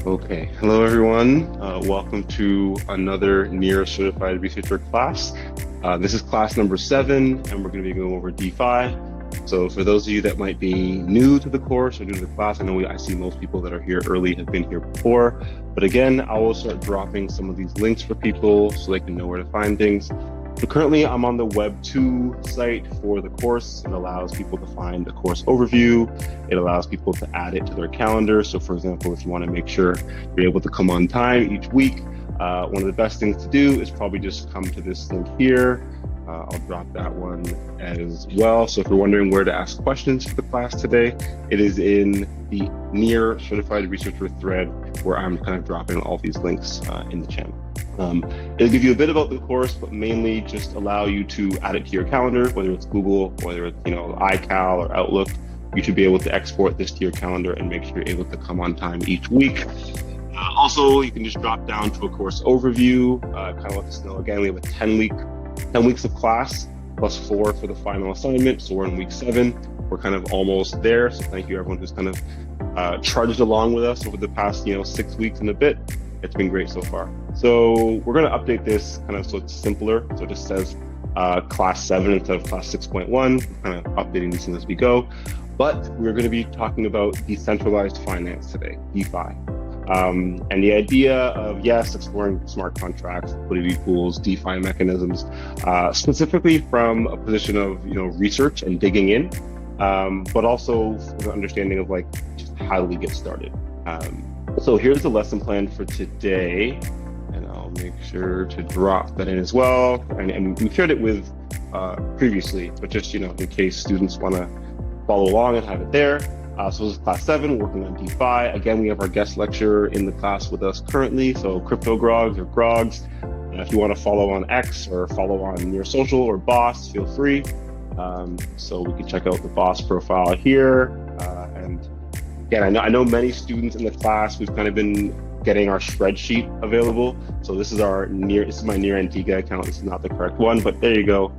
Okay, hello everyone. Welcome to another Near Certified Researcher class. This is class number 7, and we're going to be going over DeFi. So for those of you that might be new to the course or new to the class, I see most people that are here early have been here before. But again, I will start dropping some of these links for people so they can know where to find things. So currently I'm on the Web 2 site for the course. It allows people to find the course overview. It allows people to add it to their calendar. So for example, if you want to make sure you're able to come on time each week, one of the best things to do is probably just come to this link here. I'll drop that one as well. So if you're wondering where to ask questions for the class today, it is in the Near Certified Researcher thread where I'm kind of dropping all these links in the channel. It'll give you a bit about the course, but mainly just allow you to add it to your calendar, whether it's Google, whether it's iCal or Outlook. You should be able to export this to your calendar and make sure you're able to come on time each week. Also, you can just drop down to a course overview, kind of let us know. Again, we have a 10 weeks of class plus 4 for the final assignment. So we're in week 7. We're kind of almost there. So thank you everyone who's kind of trudged along with us over the past 6 weeks and a bit. It's been great so far. So we're going to update this kind of so it's simpler. So it just says class 7 instead of class 6.1, kind of updating these things as we go. But we're going to be talking about decentralized finance today, DeFi. And the idea of, yes, exploring smart contracts, liquidity pools, DeFi mechanisms, specifically from a position of research and digging in, but also the understanding of just how do we get started. So here's the lesson plan for today, and I'll make sure to drop that in as well. And we shared it with previously, but just in case students want to follow along and have it there. So this is class 7, working on DeFi. Again, we have our guest lecturer in the class with us currently, so Crypto Grogs or Grogs. If you want to follow on X or follow on Near Social or Boss, feel free. So we can check out the Boss profile here. And again, I know many students in the class who've kind of been getting our spreadsheet available. So this is my Near Antigua account. This is not the correct one, but there you go.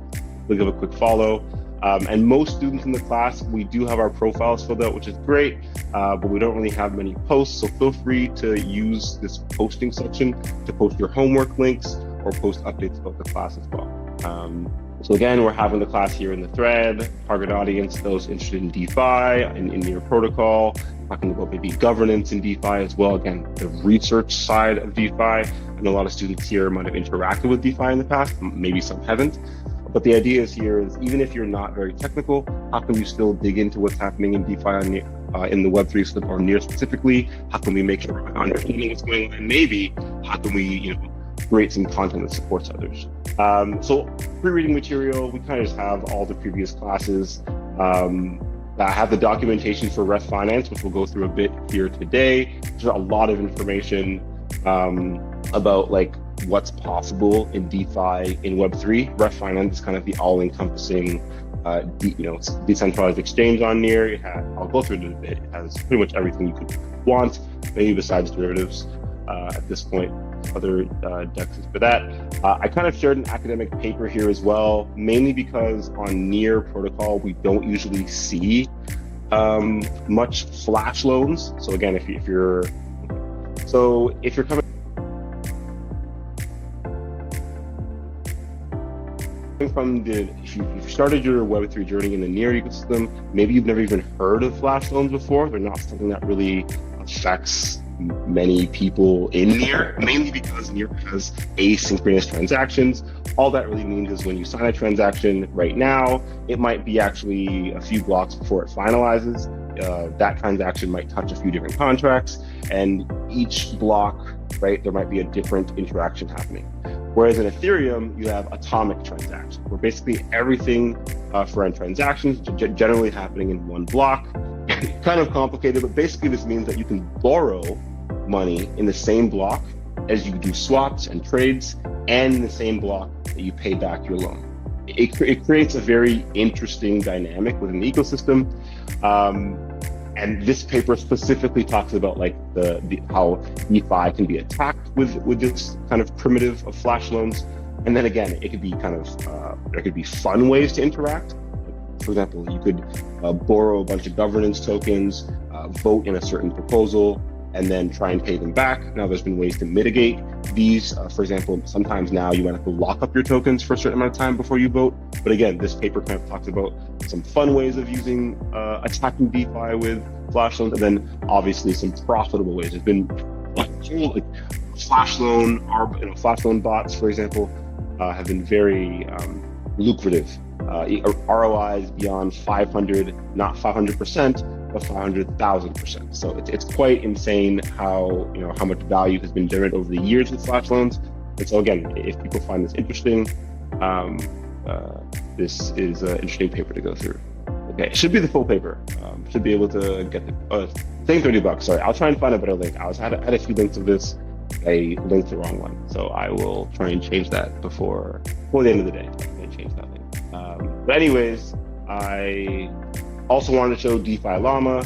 We'll give a quick follow. And most students in the class, we do have our profiles filled out, which is great, but we don't really have many posts. So feel free to use this posting section to post your homework links or post updates about the class as well. So again, we're having the class here in the thread, target audience, those interested in DeFi, in your protocol, talking about maybe governance in DeFi as well. Again, the research side of DeFi. I know a lot of students here might have interacted with DeFi in the past, maybe some haven't. But the idea here is even if you're not very technical, how can you still dig into what's happening in DeFi in the Web3 system or Near specifically? How can we make sure we're understanding what's going on? And maybe how can we create some content that supports others? So pre-reading material, we kind of just have all the previous classes. I have the documentation for Ref Finance, which we'll go through a bit here today. There's a lot of information about what's possible in DeFi in Web3. Ref Finance is kind of the all-encompassing, decentralized exchange on Near. I'll go through it in a bit. It has pretty much everything you could want, maybe besides derivatives at this point. Other dexes for that. I kind of shared an academic paper here as well, mainly because on Near protocol, we don't usually see much flash loans. So again, if you're coming from if you started your Web3 journey in the Near ecosystem, maybe you've never even heard of flash loans before. They're not something that really affects many people in Near, mainly because Near has asynchronous transactions. All that really means is when you sign a transaction right now, it might be actually a few blocks before it finalizes. That transaction might touch a few different contracts, and each block, right, there might be a different interaction happening. Whereas in Ethereum, you have atomic transactions, where basically everything for end transactions is generally happening in one block. Kind of complicated, but basically this means that you can borrow money in the same block as you do swaps and trades, and in the same block that you pay back your loan. It creates a very interesting dynamic within the ecosystem. And this paper specifically talks about how DeFi can be attacked with this kind of primitive of flash loans. And then again, it could be there could be fun ways to interact. For example, you could borrow a bunch of governance tokens, vote in a certain proposal, and then try and pay them back. Now, there's been ways to mitigate these. For example, sometimes now you might have to lock up your tokens for a certain amount of time before you vote. But again, this paper kind of talks about some fun ways of using attacking DeFi with flash loans, and then obviously some profitable ways. There's been like flash loan bots, for example, have been very lucrative. ROIs beyond 500, not 500%, but 500,000%. So it's quite insane how much value has been generated over the years with flash loans. And so again, if people find this interesting, this is an interesting paper to go through. Okay, it should be the full paper. Should be able to get the same $30. Sorry, I'll try and find a better link. I had a few links of this. I linked the wrong one, so I will try and change that before the end of the day. And change that link. But anyways, I also wanted to show DeFi Llama.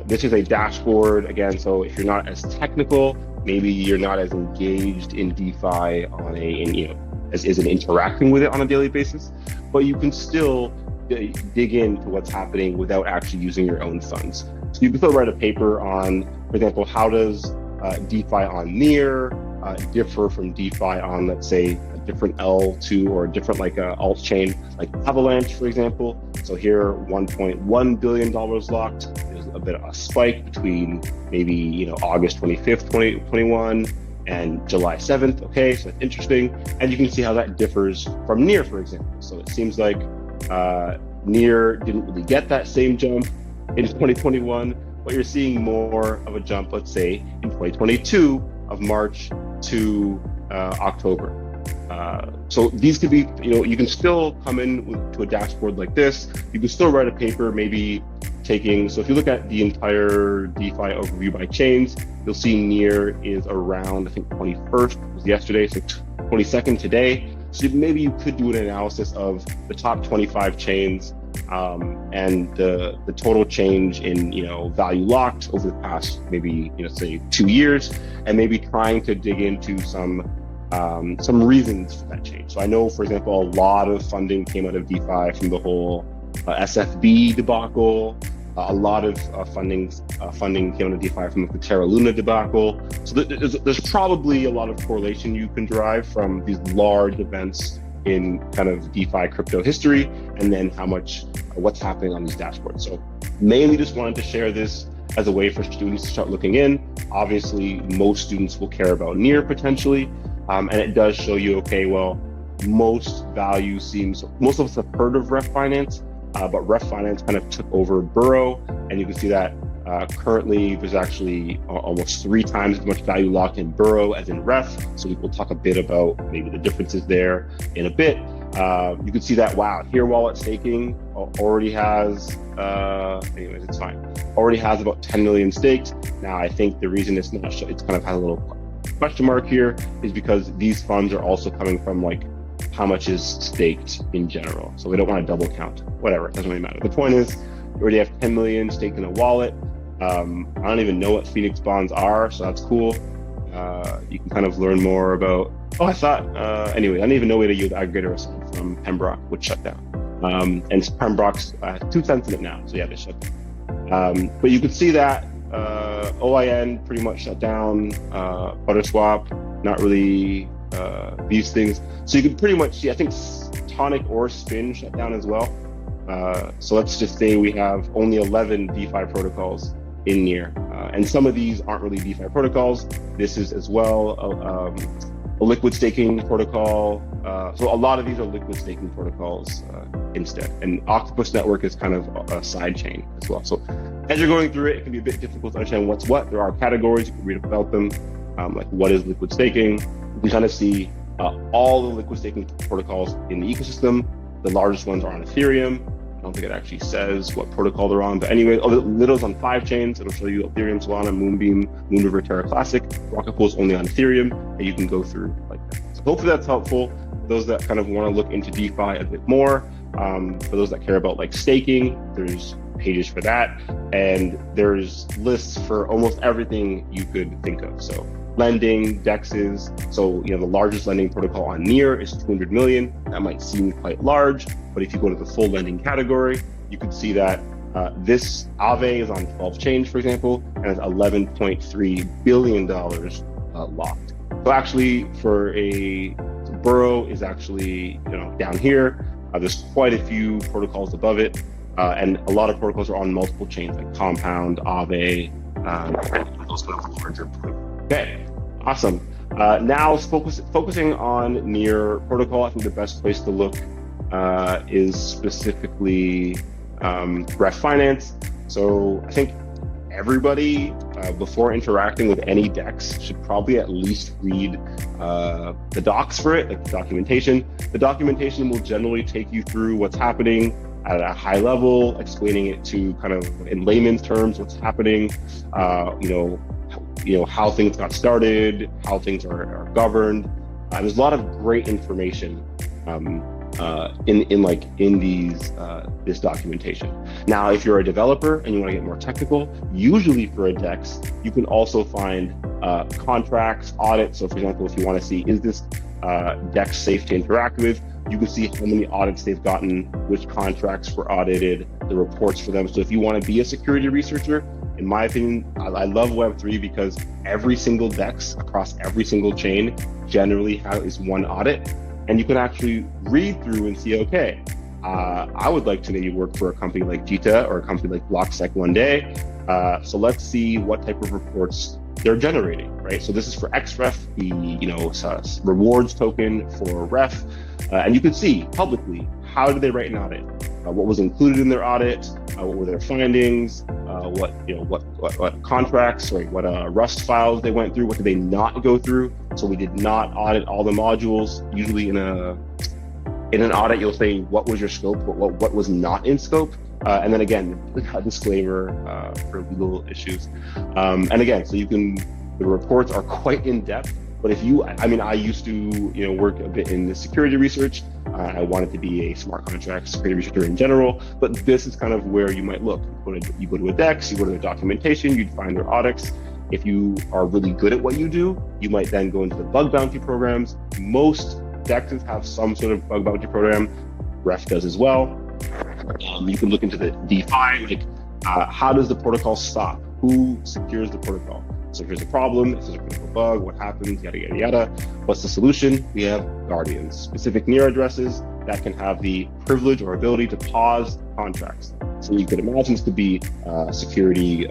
This is a dashboard again. So if you're not as technical, maybe you're not as engaged in DeFi on as in interacting with it on a daily basis, but you can still dig into what's happening without actually using your own funds. So you can still write a paper on, for example, how does DeFi on Near differ from DeFi on, let's say, a different L2 or a different alt chain like Avalanche, for example. So here, $1.1 billion locked. There's a bit of a spike between maybe August 25th, 2021 and July 7th. Okay, so that's interesting. And you can see how that differs from Near, for example. So it seems like Near didn't really get that same jump in 2021, but you're seeing more of a jump, let's say, in 2022 of March to October. So these could be, you can still come to a dashboard like this. You can still write a paper, maybe so if you look at the entire DeFi overview by chains, you'll see Near is around, I think 21st was yesterday, so 22nd today. So maybe you could do an analysis of the top 25 chains and the total change in value locked over the past maybe say 2 years, and maybe trying to dig into some reasons for that change. So I know, for example, a lot of funding came out of DeFi from the whole SFB debacle. A lot of funding came out of DeFi from the Terra Luna debacle. So there's probably a lot of correlation you can derive from these large events in kind of DeFi crypto history, and then what's happening on these dashboards. So mainly just wanted to share this as a way for students to start looking in. Obviously, most students will care about Near potentially, and it does show you, okay, well, most of us have heard of Ref Finance, but Ref Finance kind of took over Burrow, and you can see that currently there's actually almost 3 times as much value locked in Burrow as in Ref. So we'll talk a bit about maybe the differences there in a bit. You can see that, wow, Here Wallet staking already has, anyways, it's fine. Already has about 10 million staked. Now, I think the reason it's kind of has a little question mark here is because these funds are also coming from how much is staked in general. So we don't want to double count, whatever, it doesn't really matter. The point is, you already have 10 million staked in a wallet. I don't even know what Phoenix bonds are, so that's cool. You can kind of learn more about, anyway, I didn't even know we had a yield aggregator aside from Pembroke, which shut down. And Pembroke's 2 cents in it now, so yeah, they shut down. But you can see that OIN pretty much shut down, Butterswap, not really these things. So you can pretty much see, I think Tonic or Spin shut down as well. So let's just say we have only 11 DeFi protocols in Near. And some of these aren't really DeFi protocols. This is as well a liquid staking protocol. So a lot of these are liquid staking protocols instead. And Octopus Network is kind of a side chain as well. So as you're going through it, it can be a bit difficult to understand what's what. There are categories, you can read about them, like what is liquid staking. You can kind of see all the liquid staking protocols in the ecosystem. The largest ones are on Ethereum. I don't think it actually says what protocol they're on, but anyway, Little's on 5 chains. It'll show you Ethereum, Solana, Moonbeam, Moonriver, Terra Classic. Rocket Pool is only on Ethereum, and you can go through like that. So hopefully that's helpful for those that kind of want to look into DeFi a bit more. For those that care about like staking, there's pages for that, and there's lists for almost everything you could think of. So lending, dexes. So, the largest lending protocol on Near is 200 million. That might seem quite large, but if you go to the full lending category, you could see that This Aave is on 12 change, for example, and it's $11.3 billion locked. So actually, for a Burrow is actually down here. There's quite a few protocols above it, and a lot of protocols are on multiple chains like Compound, Aave, those kind of larger. Okay, awesome. Now focusing on Near protocol. I think the best place to look is specifically Ref Finance. So I think everybody, before interacting with any DEX, should probably at least read the docs for it, like the documentation. The documentation will generally take you through what's happening at a high level, explaining it to kind of in layman's terms what's happening, how things got started, how things are governed. There's a lot of great information in this documentation. Now, if you're a developer and you want to get more technical, usually for a DEX, you can also find contracts, audits. So for example, if you want to see, is this DEX safe to interact with, you can see how many audits they've gotten, which contracts were audited, the reports for them. So if you want to be a security researcher, in my opinion, I love Web3 because every single DEX across every single chain generally is one audit. And you can actually read through and see, okay, I would like to maybe work for a company like Jita or a company like BlockSec one day. So let's see what type of reports they're generating, right? So this is for XREF, the rewards token for Ref. And you can see publicly, how did they write an audit? What was included in their audit? What were their findings? What contracts, what Rust files they went through? What did they not go through? So we did not audit all the modules. Usually in an audit, you'll say what was your scope, what was not in scope, and then again, a disclaimer for legal issues. And again, so the reports are quite in depth. But I used to work a bit in the security research. I wanted to be a smart contract security researcher in general, but this is kind of where you might look. You go to a DEX, you go to the documentation, you'd find their audits. If you are really good at what you do, you might then go into the bug bounty programs. Most DEXs have some sort of bug bounty program. Ref does as well. You can look into the DeFi, how does the protocol stop? Who secures the protocol? So here's a problem, this is a critical bug, what happens, yada, yada, yada. What's the solution? We have guardians, specific near addresses that can have the privilege or ability to pause contracts. So you could imagine this could be a security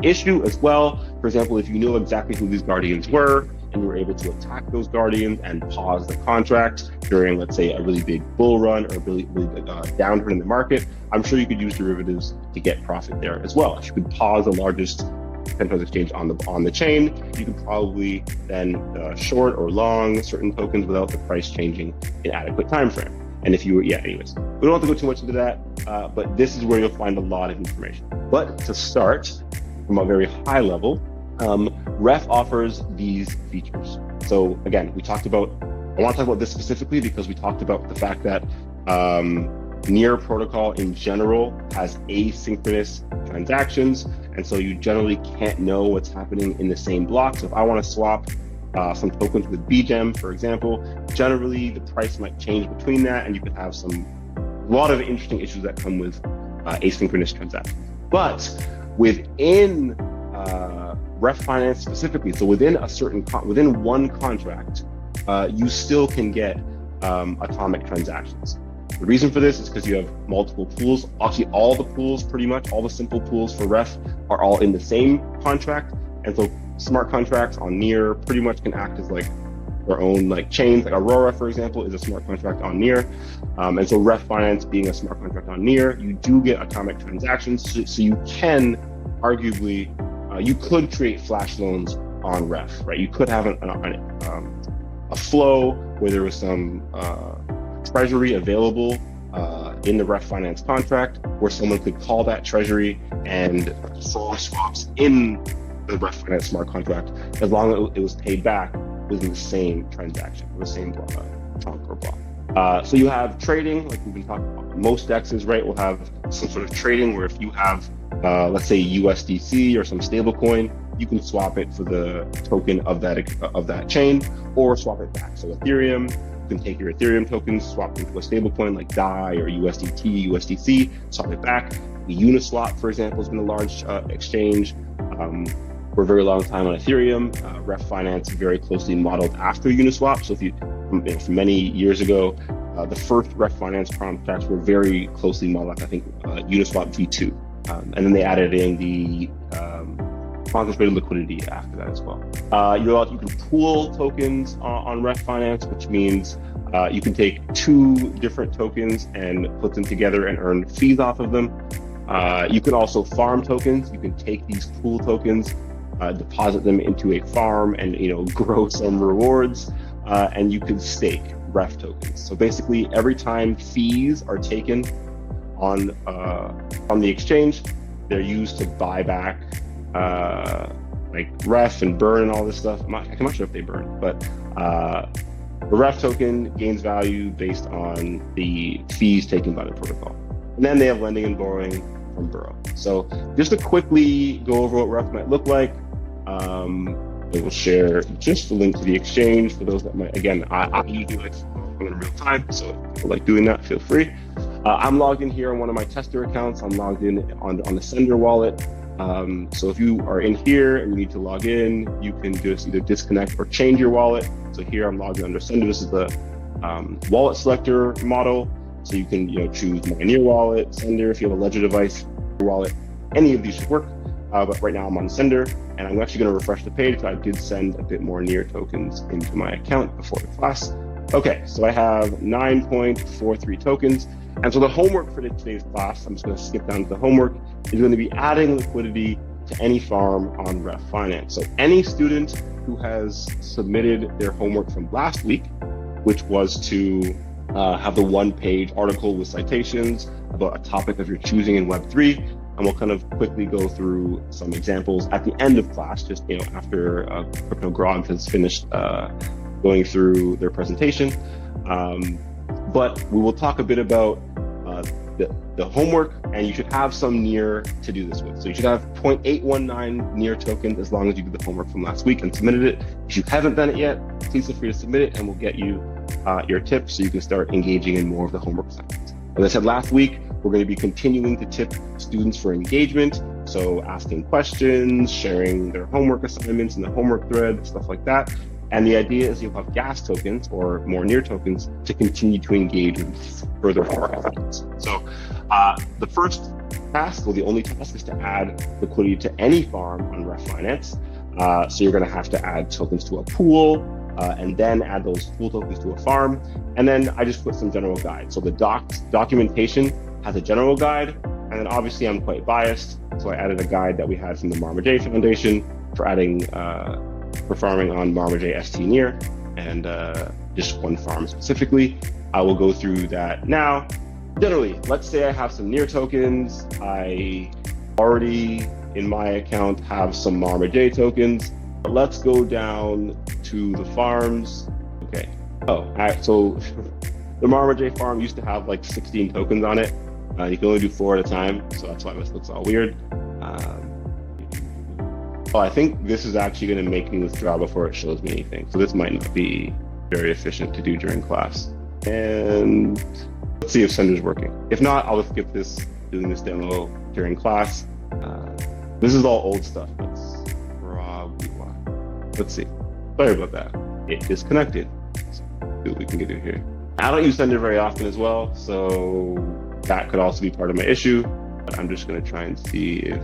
issue as well. For example, if you know exactly who these guardians were and you were able to attack those guardians and pause the contract during, let's say, a really big bull run or a really big downturn in the market, I'm sure you could use derivatives to get profit there as well. If you could pause the largest decentralized exchange on the chain, you could probably then short or long certain tokens without the price changing in adequate time frame. And anyways, we don't have to go too much into that, but this is where you'll find a lot of information. But to start from a very high level, Ref offers these features. So again, I want to talk about this specifically because we talked about the fact that Near protocol in general has asynchronous transactions, and so you generally can't know what's happening in the same block. So if I want to swap some tokens with BGEM, for example, generally the price might change between that, and you could have a lot of interesting issues that come with asynchronous transactions. But within Ref Finance specifically, so within one contract, you still can get atomic transactions. The reason for this is because you have multiple pools. Actually, all the pools, pretty much all the simple pools for Ref are all in the same contract. And so smart contracts on Near pretty much can act as like their own chains. Like Aurora, for example, is a smart contract on Near. And so Ref Finance being a smart contract on Near, you do get atomic transactions. So you can arguably, you could create flash loans on Ref, right? You could have a flow where there was some treasury available in the Ref Finance contract where someone could call that treasury and forward swaps in the Ref Finance smart contract as long as it was paid back within the same transaction, the same chunk or block. So you have trading, like we've been talking about. Most DEXs, right, will have some sort of trading where if you have, let's say USDC or some stable coin, you can swap it for the token of that chain or swap it back. So Ethereum, You can take your Ethereum tokens, swap them to a stablecoin like DAI or USDT, USDC, swap it back. Uniswap, for example, has been a large exchange for a very long time on Ethereum. Ref Finance very closely modeled after Uniswap. So if you, from many years ago, the first Ref Finance contracts were very closely modeled, I think Uniswap V2. And then they added in the concentrated liquidity after that as well. You can pool tokens on Ref Finance, which means you can take two different tokens and put them together and earn fees off of them. You can also farm tokens. You can take these pool tokens, deposit them into a farm, and grow some rewards. And you can stake Ref tokens. So basically, every time fees are taken on the exchange, they're used to buy back like Ref and burn and all this stuff. I'm not sure if they burn, but the Ref token gains value based on the fees taken by the protocol. And then they have lending and borrowing from Burrow. So just to quickly go over what Ref might look like, it will share just the link to the exchange for those that might, again, I usually like in real time, so if people like doing that, feel free. I'm logged in here on one of my tester accounts. I'm logged in on the sender wallet. So if you are in here and you need to log in, you can just either disconnect or change your wallet. So here I'm logged in under sender. This is the wallet selector model. So you can choose my near wallet, sender, if you have a ledger device, wallet, any of these should work. But right now I'm on sender, and I'm actually going to refresh the page because I did send a bit more near tokens into my account before the class. Okay, so I have 9.43 tokens. And so the homework for today's class, I'm just going to skip down to the homework, is going to be adding liquidity to any farm on Ref Finance. So any student who has submitted their homework from last week, which was to have the one-page article with citations about a topic of your choosing in Web3, and we'll kind of quickly go through some examples at the end of class, just after Crypto Grog has finished going through their presentation. But we will talk a bit about the homework, and you should have some near to do this with. So you should have 0.819 near tokens as long as you did the homework from last week and submitted it. If you haven't done it yet, please feel free to submit it, and we'll get you your tips so you can start engaging in more of the homework assignments. As I said last week, we're going to be continuing to tip students for engagement. So asking questions, sharing their homework assignments in the homework thread, stuff like that. And the idea is you'll have gas tokens or more near tokens to continue to engage with further homework assignments. So the first task, or the only task, is to add liquidity to any farm on Ref Finance. So you're going to have to add tokens to a pool, and then add those pool tokens to a farm. And then I just put some general guides. So the documentation has a general guide, and then obviously I'm quite biased, so I added a guide that we had from the Marmajay Foundation for adding for farming on Marmajay ST near, and just one farm specifically. I will go through that now. Generally, let's say I have some near tokens. I already in my account have some Marmajay tokens. Let's go down to the farms. Okay. Oh, so the Marmajay farm used to have like 16 tokens on it. You can only do 4 at a time, so that's why this looks all weird. I think this is actually going to make me withdraw before it shows me anything. So this might not be very efficient to do during class. And let's see if sender's working. If not, I'll just skip this, doing this demo during class. This is all old stuff. That's probably why. Let's see. Sorry about that. It disconnected. So see what we can get in here. I don't use sender very often as well, so that could also be part of my issue. But I'm just going to try and see if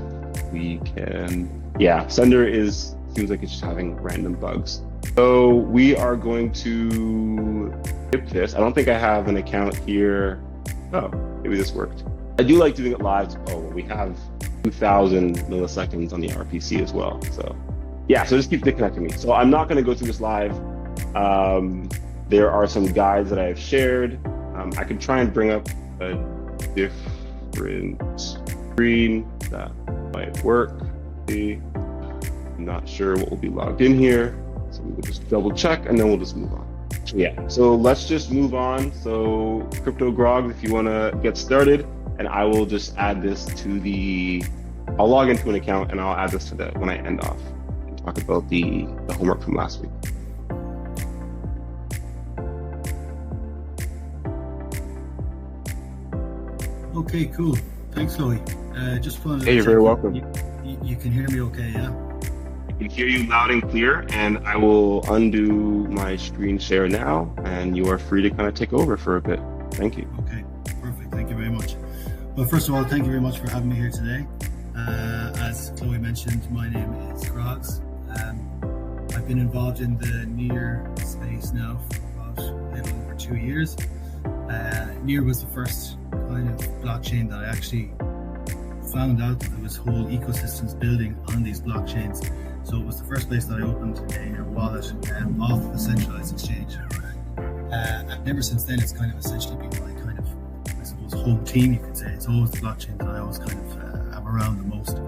we can. Yeah, sender seems like it's just having random bugs. So we are going to skip this. I don't think I have an account here. Oh, maybe this worked. I do like doing it live. Oh, we have 2,000 milliseconds on the RPC as well. So yeah, so just keep disconnecting me. So I'm not going to go through this live. There are some guides that I have shared. I could try and bring up a different screen that might work. I'm not sure what will be logged in here, so we will just double check and then we'll just move on. Yeah, so let's just move on. So Crypto Grog, if you want to get started, and I will just add this to I'll log into an account and I'll add this to when I end off and talk about the homework from last week. Okay, cool. Thanks, Chloe. Just wanted Hey, to you're very check welcome. you can hear me okay, yeah? I can hear you loud and clear, and I will undo my screen share now, and you are free to kind of take over for a bit. Thank you. Okay, perfect. Thank you very much. Well, first of all, thank you very much for having me here today. As Chloe mentioned, my name is Grogs. I've been involved in the NEAR space now for about a little over 2 years. NEAR was the first kind of blockchain that I actually found out that there was whole ecosystems building on these blockchains. So it was the first place that I opened a NEAR wallet off the Decentralized exchange. And ever since then, it's kind of essentially been my kind of, I suppose, home team, you could say. It's always the blockchain that I always kind of am around the most.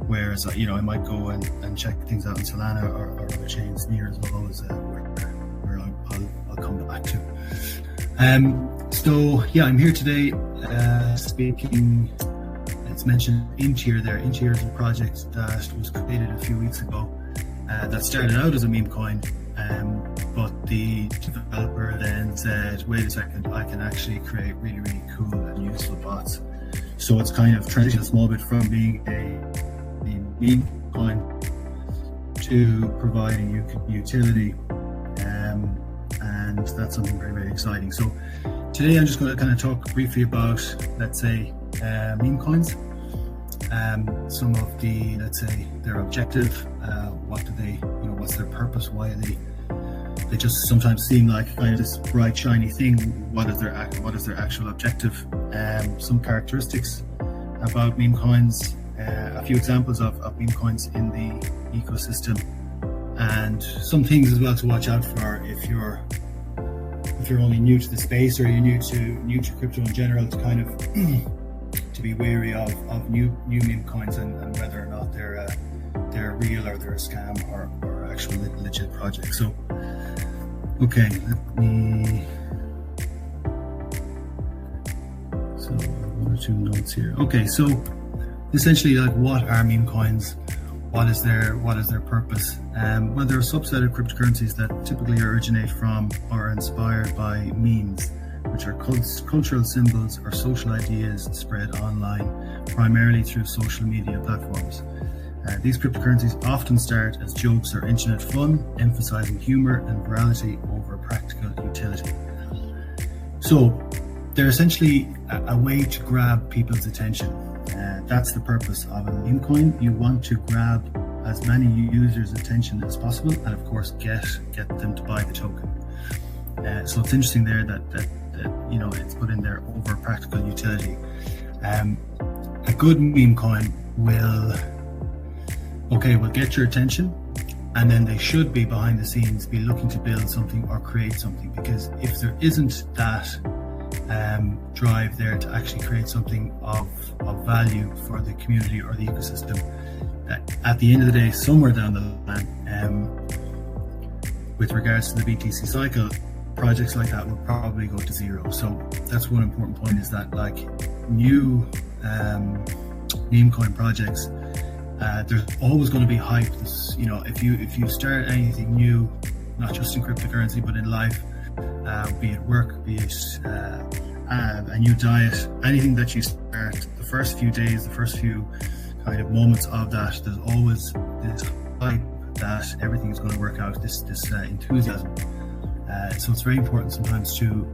Whereas, I might go and check things out in Solana or other chains. NEAR as well as where I'll come back to. So yeah, I'm here today speaking. It's mentioned Intier there. Intier is a project that was created a few weeks ago that started out as a meme coin, but the developer then said, wait a second, I can actually create really, really cool and useful bots. So it's kind of transitioned a small bit from being a meme coin to providing utility, and that's something very, very exciting. So today I'm just going to kind of talk briefly about, let's say, meme coins, some of the, let's say, their objective, what do they, what's their purpose, why are they just sometimes seem like kind of this bright shiny thing. What is their actual objective? Some characteristics about meme coins, a few examples of meme coins in the ecosystem, and some things as well to watch out for if you're only new to the space or you're new to crypto in general, to kind of to be wary of new meme coins and whether or not they're real or they're a scam or actual legit projects. So okay, so one or two notes here. Okay, so essentially, like, what are meme coins? What is their purpose? Well, they're a subset of cryptocurrencies that typically originate from or are inspired by memes, which are cultural symbols or social ideas spread online, primarily through social media platforms. These cryptocurrencies often start as jokes or internet fun, emphasizing humor and virality over practical utility. So they're essentially a way to grab people's attention. That's the purpose of a meme coin. You want to grab as many users' attention as possible, and of course get them to buy the token. So it's interesting there that it's put in there over practical utility. A good meme coin will get your attention, and then they should be behind the scenes be looking to build something or create something, because if there isn't that drive there to actually create something of value for the community or the ecosystem, at the end of the day, somewhere down the line, with regards to the BTC cycle, projects like that will probably go to zero. So that's one important point, is that, like, new meme coin projects, there's always going to be hype. If you start anything new, not just in cryptocurrency but in life, be it work, be it a new diet, anything that you start, the first few days, the first few kind of moments of that, there's always this hype that everything is going to work out, this enthusiasm. So it's very important sometimes to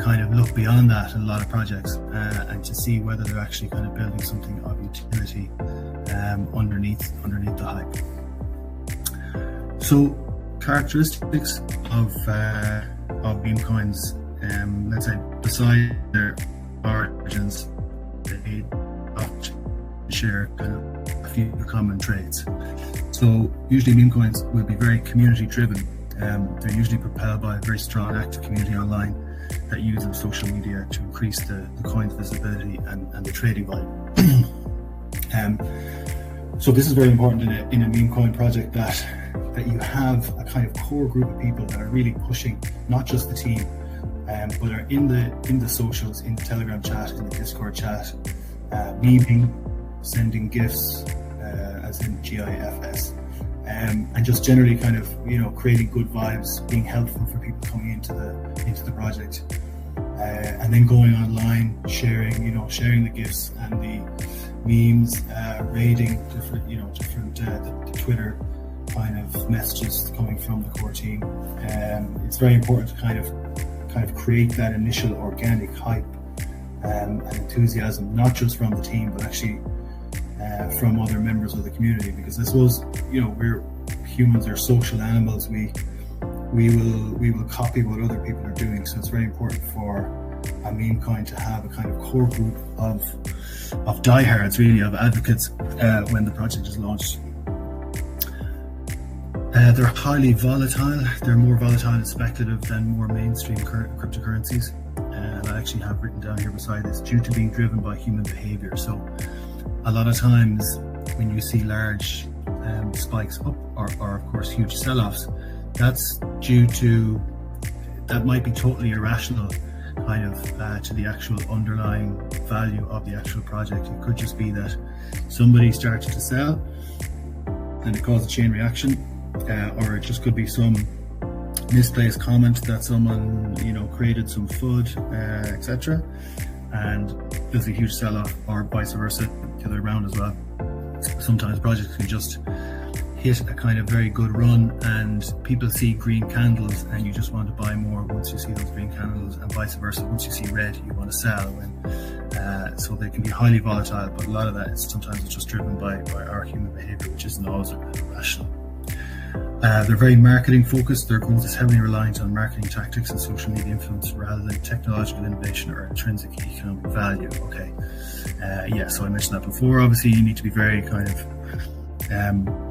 kind of look beyond that in a lot of projects, and to see whether they're actually kind of building something of utility underneath the hype. So characteristics of meme coins, let's say, beside their origins, they often share kind of a few common traits. So usually meme coins will be very community driven. They're usually propelled by a very strong active community online that uses social media to increase the coin's visibility and the trading volume. So this is very important in a meme coin project, that you have a kind of core group of people that are really pushing not just the team, but are in the socials, in the Telegram chat, in the Discord chat, memeing, sending gifts, as in GIFs, and just generally kind of creating good vibes, being helpful for people coming into the project. and then going online, sharing the GIFs and the memes, raiding different the Twitter kind of messages coming from the core team. It's very important to kind of create that initial organic hype and enthusiasm, not just from the team, but actually from other members of the community, because I suppose we're humans are social animals. We will copy what other people are doing, so it's very important for a meme coin to have a kind of core group of diehards, really, of advocates when the project is launched. They're highly volatile. They're more volatile and speculative than more mainstream cryptocurrencies. And I actually have written down here beside this, due to being driven by human behavior. So a lot of times when you see large spikes up or of course huge sell-offs, that's due to, that might be totally irrational kind of to the actual underlying value of the actual project. It could just be that somebody started to sell and it caused a chain reaction, or it just could be some misplaced comment that someone created some FUD, etc., and there's a huge sell-off, or vice versa, the other way around as well. Sometimes projects can just hit a kind of very good run and people see green candles and you just want to buy more once you see those green candles, and vice versa. Once you see red, you want to sell. And so they can be highly volatile, but a lot of that is sometimes it's just driven by our human behavior, which isn't always rational. They're very marketing focused. Their growth is heavily reliant on marketing tactics and social media influence rather than technological innovation or intrinsic economic value. Okay. So I mentioned that before. Obviously, you need to be very kind of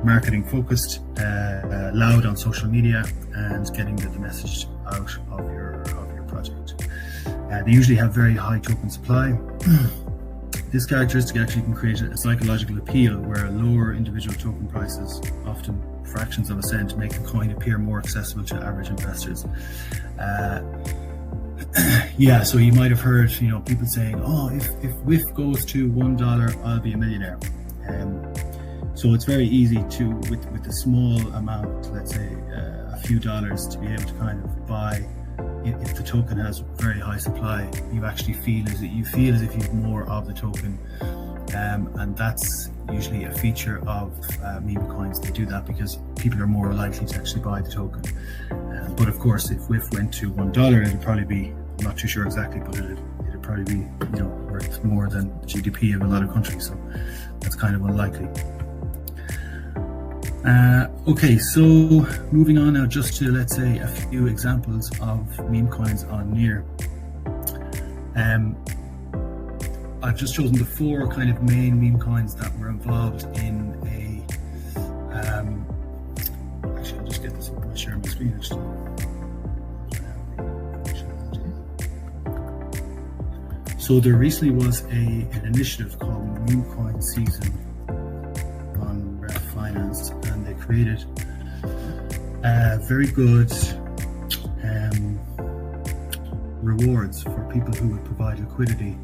marketing focused, loud on social media, and getting the message out of your project. They usually have very high token supply. This characteristic actually can create a psychological appeal where lower individual token prices, often fractions of a cent, make the coin appear more accessible to average investors. So you might have heard people saying, oh, if WIF goes to $1, I'll be a millionaire. So it's very easy to, with a small amount, let's say a few dollars, to be able to kind of buy. If the token has very high supply, you actually feel as if you have more of the token, and that's usually a feature of meme coins. They do that because people are more likely to actually buy the token. But of course, if WIF went to $1, it'd probably be, I'm not too sure exactly, but it'd probably be worth more than GDP of a lot of countries. So that's kind of unlikely. Okay, so moving on now just to, let's say, a few examples of meme coins on Near. I've just chosen the 4 kind of main meme coins that were involved in actually, I'll just get this up and share my screen actually. So there recently was an initiative called Meme Coin Season on Ref Finance, and they created very good rewards for people who would provide liquidity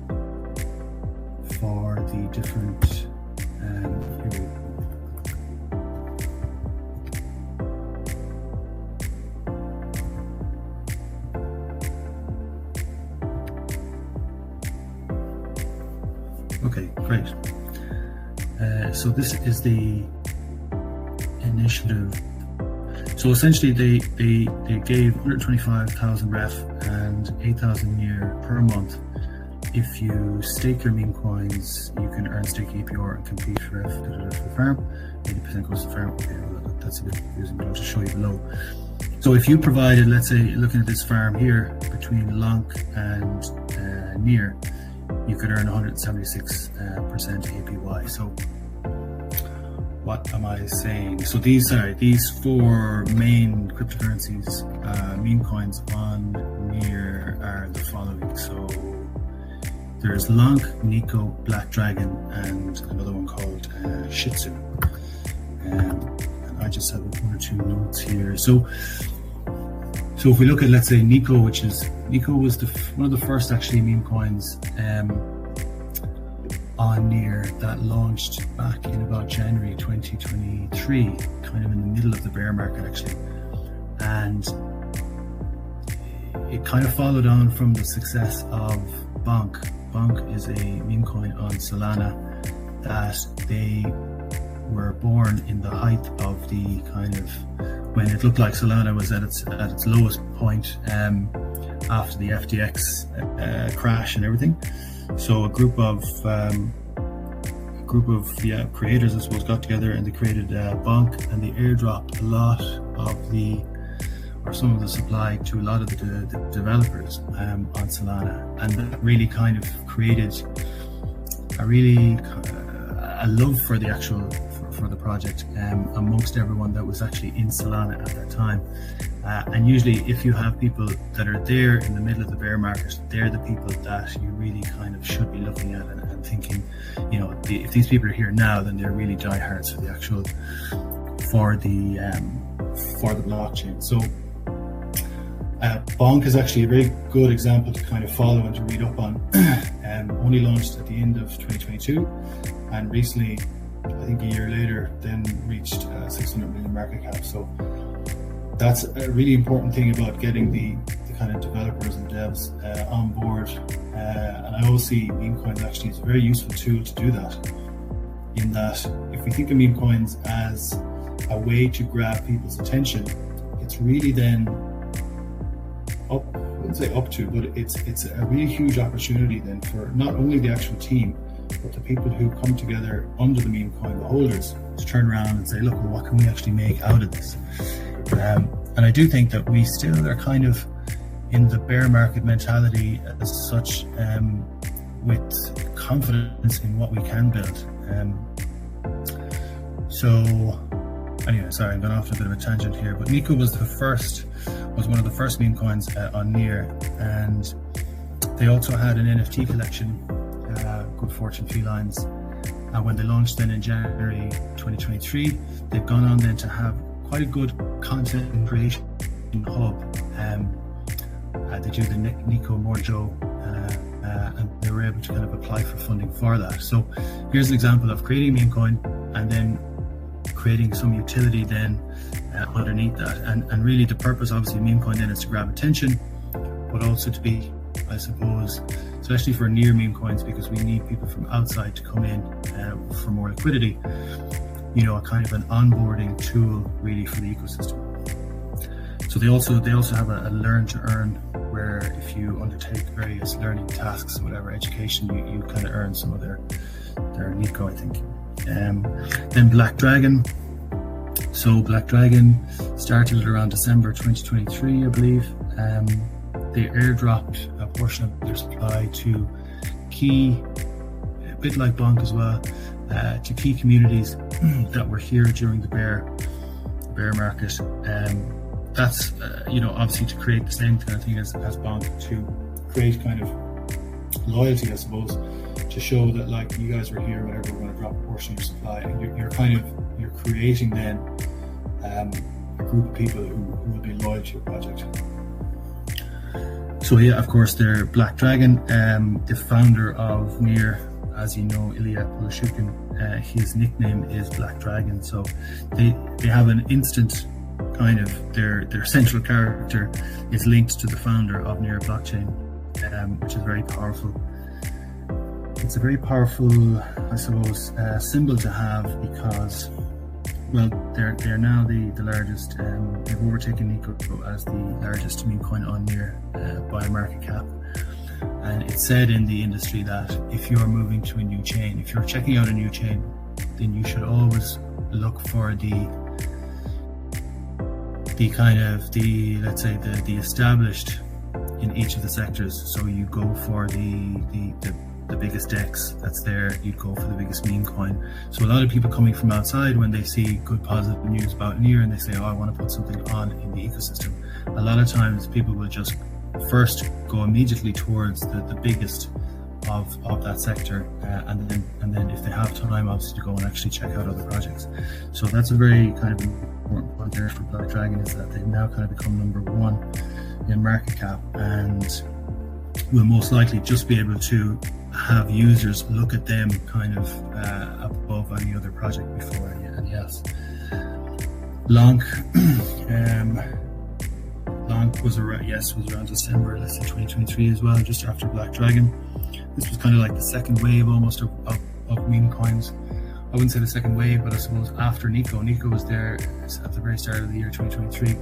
for the different Okay, great. So this is the initiative. So essentially they gave 125,000 ref and 8,000 year per month. If you stake your meme coins, you can earn stake APR and compete for the farm. 80% goes to farm. Okay, well, that's a bit confusing, but I'll just show you below. So if you provided, let's say, looking at this farm here between Lonk and Near, you could earn 176% APY. So what am I saying? So these 4 main cryptocurrencies, meme coins on Near, are the following. So there's Lonk, Nico, Black Dragon, and another one called Shih Tzu. And I just have 1 or 2 notes here. So if we look at, let's say, Nico was one of the first actually meme coins on Near that launched back in about January 2023, kind of in the middle of the bear market actually. And it kind of followed on from the success of Bonk. Bonk is a meme coin on Solana that they were born in the height of the kind of when it looked like Solana was at its lowest point after the FTX crash and everything. So a group of creators, I suppose, got together and they created Bonk, and they airdropped a lot of some of the supply to a lot of the developers on Solana, and that really kind of created a love for the actual for the project amongst everyone that was actually in Solana at that time. And usually if you have people that are there in the middle of the bear market, they're the people that you really kind of should be looking at and thinking, if these people are here now, then they're really diehards for the actual for the blockchain. So Bonk is actually a very good example to kind of follow and to read up on. Only launched at the end of 2022, and recently, I think a year later, then reached 600 million market cap. So that's a really important thing about getting the kind of developers and devs on board. And I always see meme coins actually as a very useful tool to do that. In that, if we think of meme coins as a way to grab people's attention, it's really then I wouldn't say up to, but it's a really huge opportunity then for not only the actual team, but the people who come together under the meme coin, the holders, to turn around and say, look, well, what can we actually make out of this? And I do think that we still are kind of in the bear market mentality as such, with confidence in what we can build. So anyway, sorry, I'm going off on a bit of a tangent here, but Nico was one of the first meme coins on Near, and they also had an NFT collection, Good Fortune Felines. And when they launched then in January 2023, they've gone on then to have quite a good content creation hub. They do the Nico Morjo, and they were able to kind of apply for funding for that. So here's an example of creating a meme coin and then creating some utility then underneath that. And really the purpose, obviously, of meme coin then is to grab attention, but also to be, I suppose, especially for near meme coins, because we need people from outside to come in for more liquidity, a kind of an onboarding tool really for the ecosystem. So they also have a learn to earn, where if you undertake various learning tasks, whatever education, you kind of earn some of their Nico, I think. Then Black Dragon. So Black Dragon started around December 2023, I believe. They airdropped a portion of their supply to key, a bit like Bonk as well, to key communities that were here during the bear market. That's obviously to create the same kind of thing as Bonk, to create kind of loyalty, I suppose, to show that like you guys were here, whatever, we're going to drop a portion of your supply, and you're creating then a group of people who will be loyal to your project. So yeah, of course, they're Black Dragon. The founder of Near, as you know, Ilya Poloshukin, his nickname is Black Dragon. So they have an instant kind of their central character is linked to the founder of Near blockchain, which is very powerful. It's a very powerful, I suppose, symbol to have, because, well, they're now the largest. They've overtaken Nico as the largest meme coin on Near by market cap. And it's said in the industry that if you are moving to a new chain, if you're checking out a new chain, then you should always look for the kind of let's say the established in each of the sectors. So you go for the biggest DEX that's there, you'd go for the biggest meme coin. So a lot of people coming from outside, when they see good positive news about Near and they say, oh, I want to put something on in the ecosystem, a lot of times people will just first go immediately towards the biggest of that sector, and then if they have time, obviously, to go and actually check out other projects. So that's a very kind of important point there for Black Dragon, is that they've now kind of become number one in market cap, and will most likely just be able to have users look at them kind of above any other project before any else. Lonk launch was around December, let's say 2023 as well, just after Black Dragon. This was kind of like the second wave almost of meme coins. I wouldn't say the second wave, but I suppose after Nico was there at the very start of the year 2023,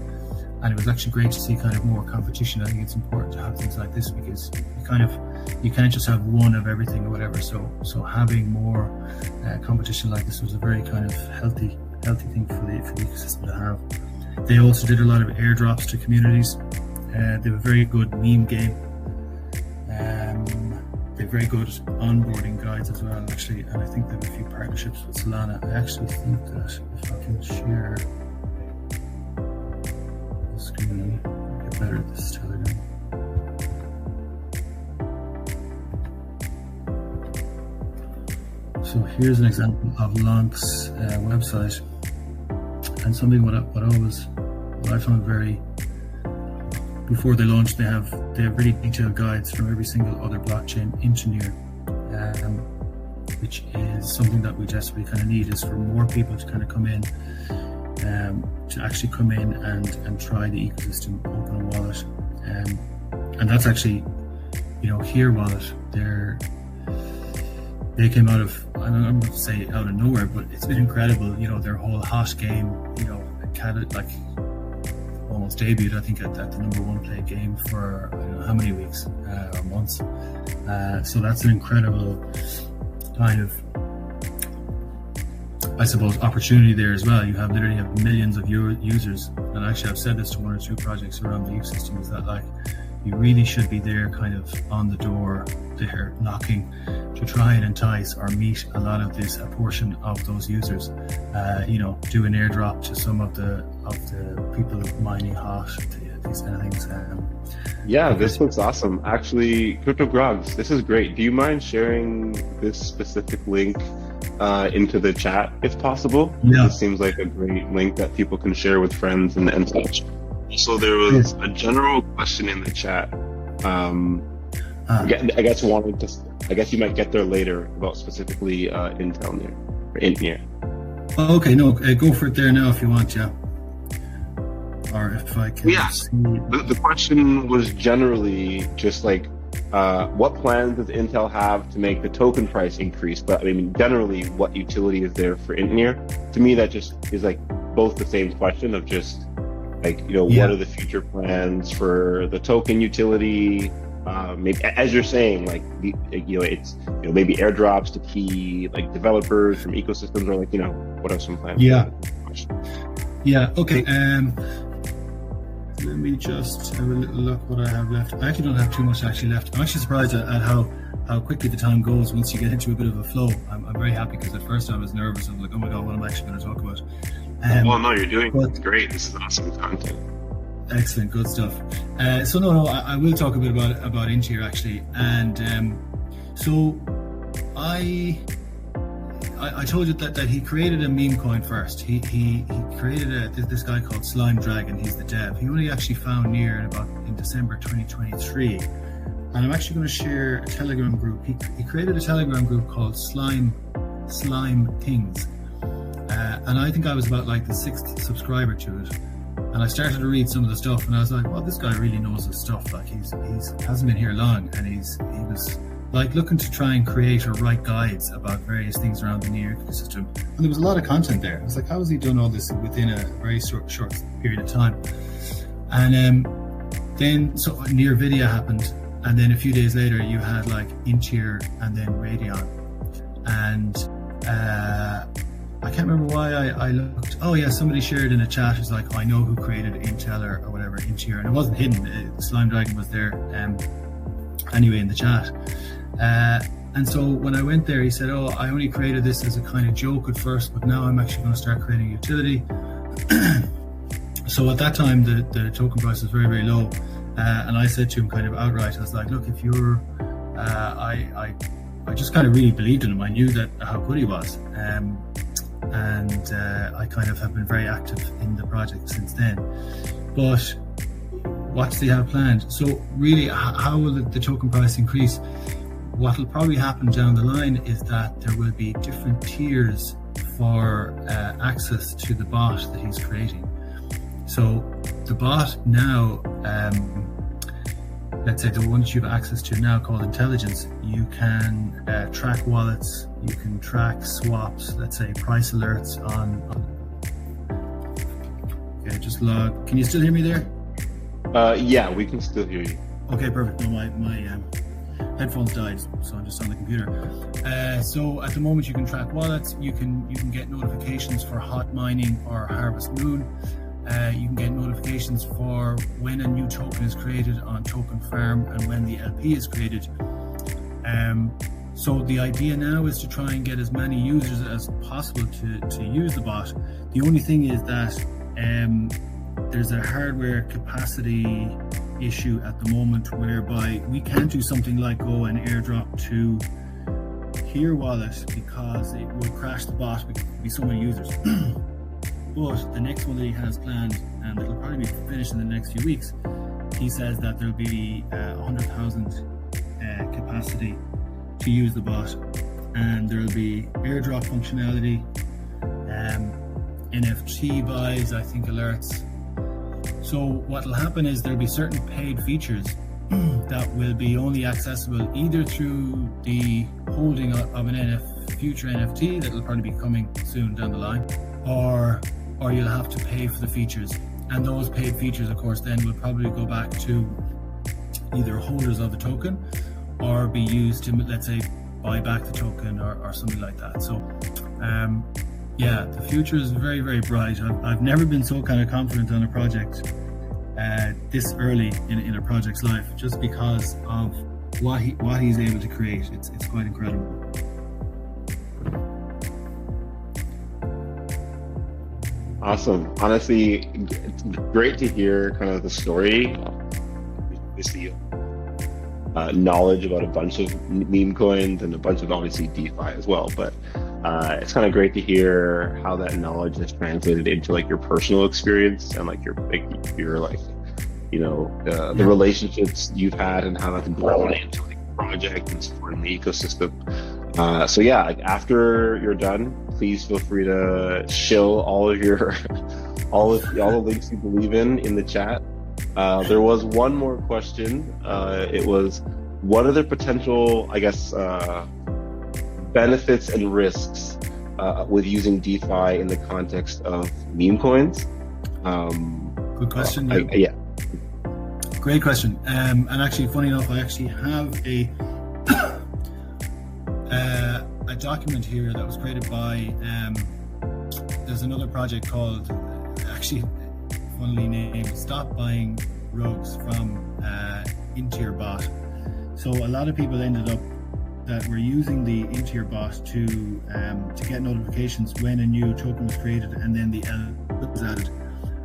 and it was actually great to see kind of more competition. I think it's important to have things like this because you can't just have one of everything or whatever. So having more competition like this was a very kind of healthy thing for the ecosystem to have. They also did a lot of airdrops to communities. They have a very good meme game. They're very good onboarding guides as well, actually, and I think they have a few partnerships with Solana. I actually think that if I can share the screen, I'll get better at this Telegram. So here's an example of Lonk's website, and something what I found very. Before they launch, they have really detailed guides from every single other blockchain engineer, which is something that we desperately kind of need, is for more people to kind of come in, to actually come in and try the ecosystem, open a wallet, and that's actually, Here Wallet, they came out of, I'm not going to say out of nowhere, but it's been incredible. Their whole hot game, like almost debuted, I think, at the number one play game for I don't know how many weeks or months. So that's an incredible kind of, I suppose, opportunity there as well. You literally have millions of users, and actually I've said this to one or two projects around the ecosystem, is that like you really should be there kind of on the door there knocking to try and entice or meet a lot of a portion of those users. Do an airdrop to some of the people mining hot, these kind of things. This looks awesome. Actually, Crypto Grogs, this is great. Do you mind sharing this specific link into the chat if possible? Yeah. This seems like a great link that people can share with friends and such. So there was a general question in the chat. I guess you might get there later about specifically Intel near or Intnear. Oh, okay, no, go for it there now if you want, yeah. Or if I can see. The question was generally just like, what plans does Intel have to make the token price increase? But I mean, generally, what utility is there for Intnear? To me, that just is like both the same question of just like, what are the future plans for the token utility? Maybe, as you're saying, like it's maybe airdrops to key like developers from ecosystems, or like what are some plans? Okay. Let me just have a little look what I have left. I actually don't have too much actually left. I'm actually surprised at how quickly the time goes once you get into a bit of a flow. I'm very happy, because at first I was nervous. I was like, oh my god, what am I actually going to talk about? Well, no, you're doing great. This is awesome content. Excellent, good stuff. I will talk a bit about Intnear actually, and so I told you that he created a meme coin first. He created this guy called Slime Dragon. He's the dev. He only actually found Near in December 2023, and I'm actually going to share a Telegram group. He created a Telegram group called Slime Things, and I think I was about like the 6th subscriber to it. And I started to read some of the stuff, and I was like, well, this guy really knows his stuff. Like he hasn't been here long, and he was like looking to try and create or write guides about various things around the Near ecosystem. And there was a lot of content there. I was like, how has he done all this within a very short period of time? And then so NearVidia happened, and then a few days later you had like Intnear and then Radeon, and I can't remember why I looked. Oh yeah, somebody shared in a chat. It's like, I know who created Intel or whatever, Intnear, and it wasn't hidden. Slime Dragon was there anyway in the chat. And so when I went there, he said, oh, I only created this as a kind of joke at first, but now I'm actually going to start creating utility. So at that time, the token price was very, very low. And I said to him kind of outright, I was like, look, if you're, I just kind of really believed in him. I knew that how good he was. And I kind of have been very active in the project since then. But what does he have planned? So really, how will the token price increase? What will probably happen down the line is that there will be different tiers for access to the bot that he's creating. So The bot now, let's say the one that you have access to now called Intelligence, you can track wallets, you can track swaps, let's say price alerts on okay, just log. Can you still hear me there? Yeah, we can still hear you. Okay, perfect. No, my headphones died, so I'm just on the computer. So at the moment you can track wallets, you can get notifications for hot mining or harvest moon. You can get notifications for when a new token is created on Token Farm and when the LP is created. So the idea now is to try and get as many users as possible to use the bot. The only thing is that there's a hardware capacity issue at the moment whereby we can't do something like go and airdrop to Here Wallet because it would crash the bot because there would be so many users. But the next one that he has planned, and it'll probably be finished in the next few weeks, he says that there'll be 100,000 capacity to use the bot, and there'll be airdrop functionality, NFT buys, I think alerts. So what'll happen is there'll be certain paid features that will be only accessible either through the holding of an future NFT that'll probably be coming soon down the line, or you'll have to pay for the features. And those paid features, of course, then will probably go back to either holders of the token or be used to, let's say, buy back the token or something like that. So, yeah, the future is very, very bright. I've never been so kind of confident on a project this early in a project's life, just because of what he's able to create. It's quite incredible. Awesome. Honestly, it's great to hear kind of the story. Obviously, knowledge about a bunch of meme coins and a bunch of obviously DeFi as well. But it's kind of great to hear how that knowledge is translated into like your personal experience and like your like, you know, the relationships you've had and how that's grown into like a project and supporting the ecosystem. So yeah, like after you're done, please feel free to shill all of your all the links you believe in the chat. There was one more question. It was, what are the potential, I guess, benefits and risks with using DeFi in the context of meme coins? Good question. Yeah. Great question. And actually, funny enough, I actually have a document here that was created by there's another project called, actually funnily named, Stop Buying Rugs from Intier Bot. So a lot of people ended up that were using the Intier bot to get notifications when a new token was created and then the L was added.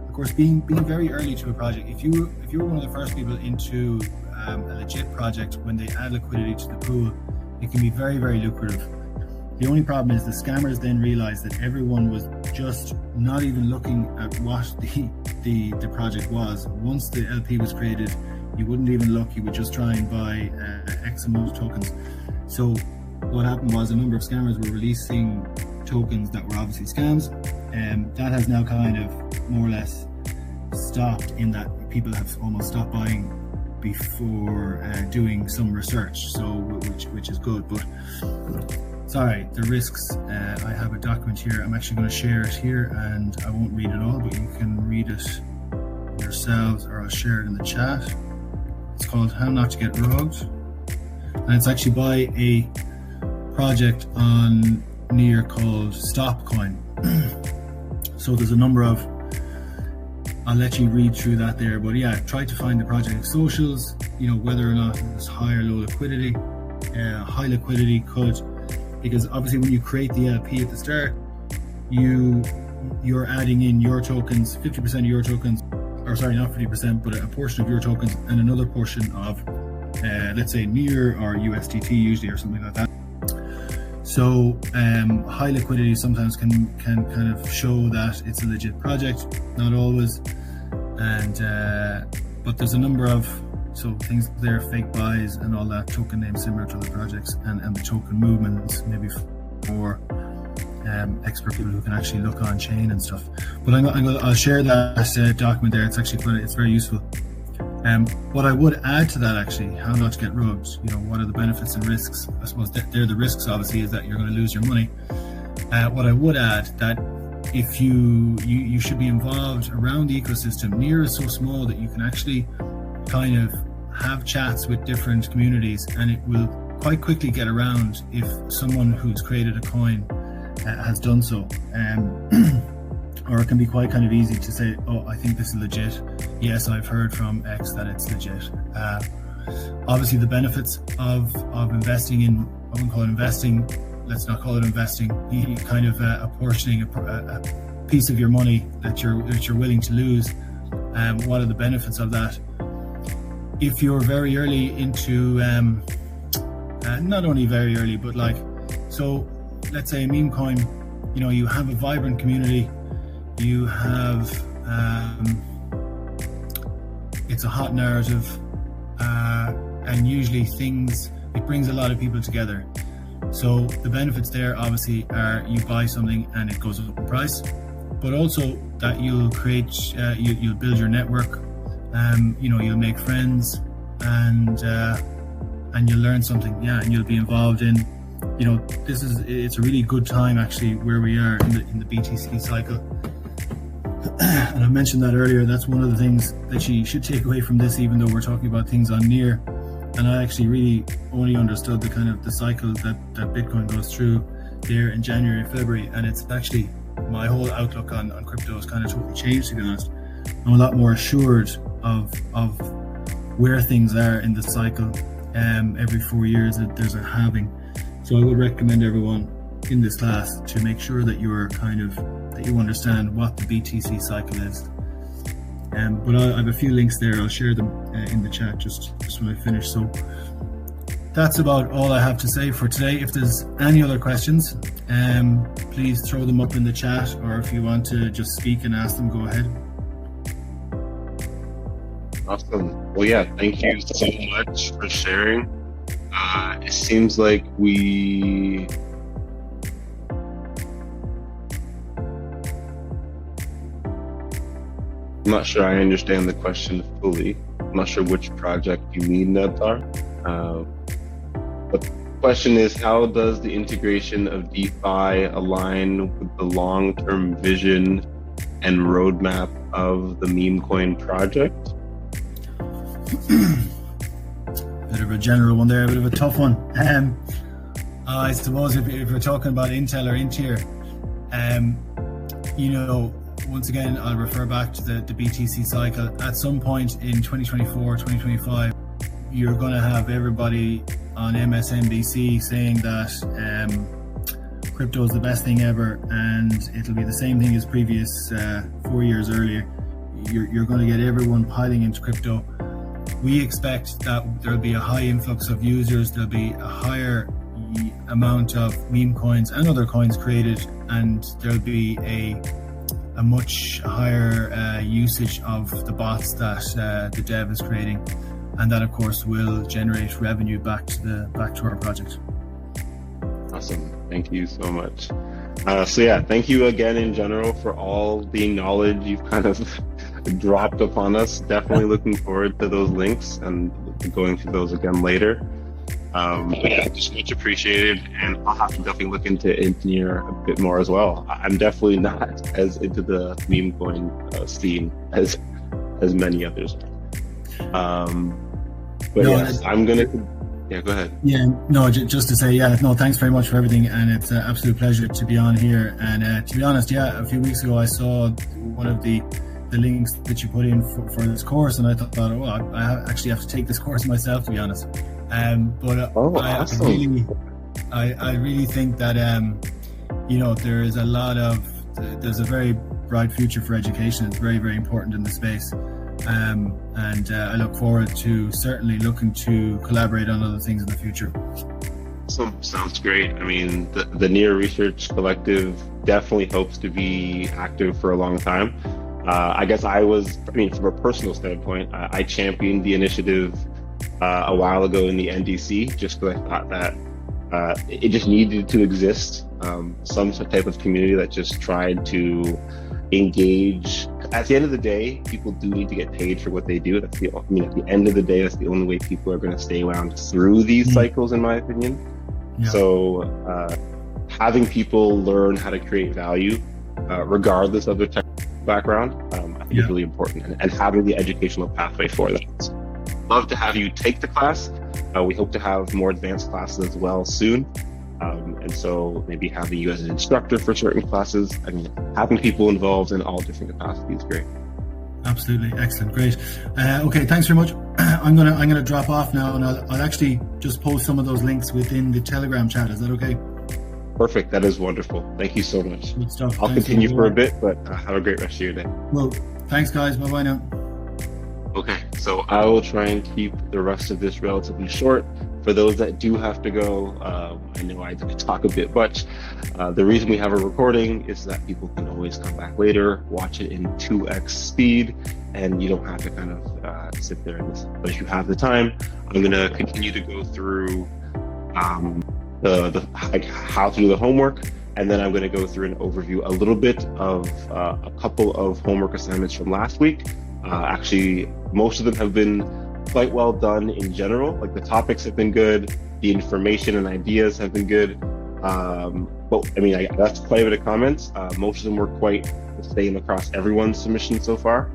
Of course, being very early to a project, if you were one of the first people into a legit project, when they add liquidity to the pool, it can be very, very lucrative. The only problem is the scammers then realized that everyone was just not even looking at what the project was. Once the LP was created, you wouldn't even look, you would just try and buy X amount of tokens. So what happened was a number of scammers were releasing tokens that were obviously scams, and that has now kind of more or less stopped, in that people have almost stopped buying before doing some research, so which is good. But sorry, the risks, I have a document here. I'm actually going to share it here, and I won't read it all, but you can read it yourselves, or I'll share it in the chat. It's called How Not to Get Rogued, and it's actually by a project on Near called Stopcoin. So there's a number of, I'll let you read through that there, but yeah, try to find the project socials, you know, whether or not it's high or low liquidity. High liquidity could, because obviously when you create the LP at the start, you're adding in your tokens, 50% of your tokens, or sorry, not 50%, but a portion of your tokens and another portion of, let's say Near or USDT usually, or something like that. So high liquidity sometimes can kind of show that it's a legit project, not always. And but there's a number of things there, fake buys and all that, token names similar to other projects, and the token movements maybe for expert people who can actually look on chain and stuff. But I'll share that document there. It's actually it's very useful. What I would add to that, actually, how not to get rugged, what are the benefits and risks? I suppose they're the risks, obviously, is that you're going to lose your money. What I would add, that if you should be involved around the ecosystem. Near is so small that you can actually kind of have chats with different communities, and it will quite quickly get around if someone who's created a coin has done so. Or it can be quite kind of easy to say, oh, I think this is legit. Yes, I've heard from X that it's legit. Obviously, the benefits of investing in, I wouldn't call it investing, let's not call it investing, kind of apportioning a piece of your money that you're willing to lose. What are the benefits of that? If you're very early into, not only very early, but so let's say a meme coin, you have a vibrant community, you have, it's a hot narrative, and usually it brings a lot of people together. So the benefits there obviously are you buy something and it goes up in price, but also that you'll create, you'll build your network, you'll make friends, and you'll learn something, and you'll be involved in, it's a really good time actually where we are in the BTC cycle. And I mentioned that earlier. That's one of the things that you should take away from this, even though we're talking about things on Near. And I actually really only understood the kind of the cycle that Bitcoin goes through there in January, February. And it's actually, my whole outlook on crypto has kind of totally changed, to be honest. I'm a lot more assured of where things are in the cycle. Every 4 years that there's a halving. So I would recommend everyone in this class to make sure that that you understand what the BTC cycle is. But I have a few links there. I'll share them in the chat just when I finish. So that's about all I have to say for today. If there's any other questions, please throw them up in the chat, or if you want to just speak and ask them, go ahead. Awesome. Well, yeah, thank you so much for sharing. It seems like I'm not sure I understand the question fully. I'm not sure which project you mean, Nedar. But the question is, how does the integration of DeFi align with the long-term vision and roadmap of the meme coin project? Bit of a general one there, a bit of a tough one. I suppose if we're talking about Intel or Intier, once again, I'll refer back to the BTC cycle. At some point in 2024, 2025, you're going to have everybody on MSNBC saying that crypto is the best thing ever, and it'll be the same thing as previous 4 years earlier. You're going to get everyone piling into crypto. We expect that there'll be a high influx of users, there'll be a higher amount of meme coins and other coins created, and there'll be a much higher usage of the bots that the dev is creating, and that of course will generate revenue back to our project. Awesome, thank you so much. Thank you again in general for all the knowledge you've kind of dropped upon us. Definitely looking forward to those links and going through those again later. Just much appreciated, and I'll have to definitely look into Near a bit more as well. I'm definitely not as into the meme coin scene as many others. I'm gonna. Yeah, go ahead. Yeah, no, just to say, thanks very much for everything, and it's an absolute pleasure to be on here. And to be honest, a few weeks ago I saw one of the links that you put in for this course, and I thought, I actually have to take this course myself, to be honest. Awesome. I really think that there's a very bright future for education. It's very, very important in the space, and I look forward to certainly looking to collaborate on other things in the future. Sounds great. I mean, the Near Research Collective definitely hopes to be active for a long time. I guess from a personal standpoint, I championed the initiative a while ago in the NDC, just because I thought that it just needed to exist. some type of community that just tried to engage. At the end of the day, people do need to get paid for what they do. At the end of the day, that's the only way people are going to stay around through these cycles, in my opinion. Yeah. So having people learn how to create value, regardless of their tech background, I think is really important, and having the educational pathway for that. Love to have you take the class. We hope to have more advanced classes as well soon. And so maybe having you as an instructor for certain classes, having people involved in all different capacities is great. Absolutely, excellent, great. Okay, thanks very much. I'm gonna drop off now, and I'll actually just post some of those links within the Telegram chat. Is that okay? Perfect. That is wonderful. Thank you so much. Good stuff. I'll continue for a bit, but have a great rest of your day. Well, thanks, guys. Bye bye now. Okay, so I will try and keep the rest of this relatively short. For those that do have to go, I know I talk a bit much. The reason we have a recording is that people can always come back later, watch it in 2x speed, and you don't have to kind of sit there and listen. But if you have the time, I'm going to continue to go through how to do the homework, and then I'm going to go through an overview a little bit of a couple of homework assignments from last week. Actually, most of them have been quite well done in general. Like, the topics have been good, the information and ideas have been good. But that's quite a bit of comments. Most of them were quite the same across everyone's submission so far.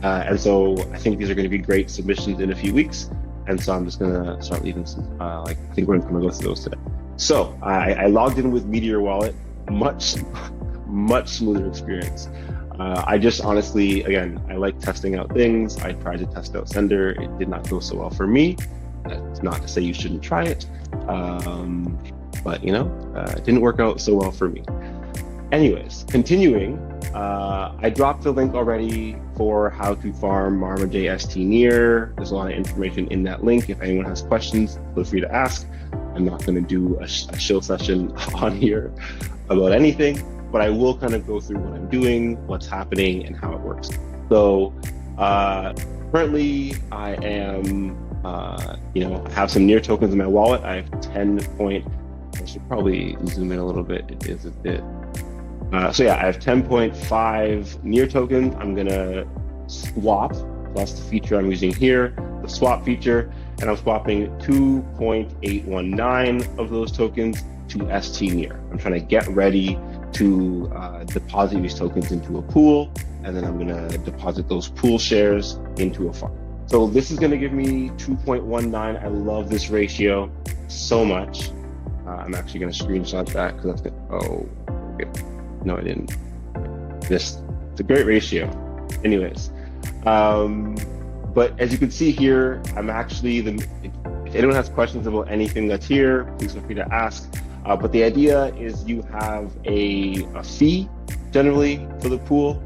And so I think these are going to be great submissions in a few weeks. And so I'm just going to start leaving some, I think we're going to go through those today. So I logged in with Meteor Wallet, much smoother experience. I just honestly, again, I like testing out things. I tried to test out Sender. It did not go so well for me. That's not to say you shouldn't try it. But it didn't work out so well for me. Anyways, continuing, I dropped the link already for how to farm Marma ST Near. There's a lot of information in that link. If anyone has questions, feel free to ask. I'm not going to do a show session on here about anything, but I will kind of go through what I'm doing, what's happening, and how it works. So currently I am, I have some Near tokens in my wallet. I have 10 point, I should probably zoom in a little bit. It is a bit. I have 10.5 Near tokens. I'm gonna swap. That's the feature I'm using here, the swap feature, and I'm swapping 2.819 of those tokens to ST Near. I'm trying to get ready to deposit these tokens into a pool, and then I'm gonna deposit those pool shares into a fund. So this is gonna give me 2.19. I love this ratio so much. I'm actually gonna screenshot that because that's no, I didn't. It's a great ratio. Anyways, but as you can see here, I'm actually if anyone has questions about anything that's here, please feel free to ask. But the idea is you have a fee generally for the pool,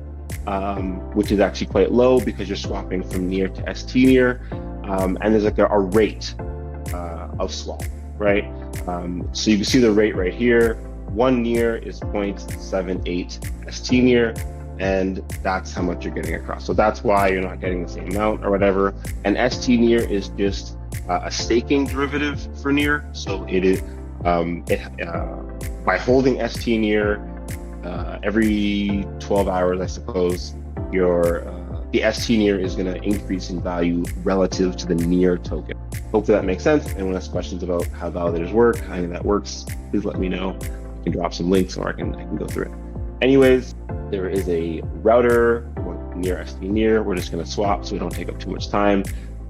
which is actually quite low because you're swapping from Near to ST Near, and there's like a rate of swap, right? So you can see the rate right here. 1 Near is 0.78 ST Near, and that's how much you're getting across. So that's why you're not getting the same amount or whatever. And ST Near is just a staking derivative for Near. So it is by holding ST Near every 12 hours, I suppose, the ST Near is going to increase in value relative to the Near token. Hopefully that makes sense. Anyone has questions about how validators work, how that works, please let me know. I can drop some links or I can go through it. Anyways, there is a router Near ST Near. We're just going to swap so we don't take up too much time.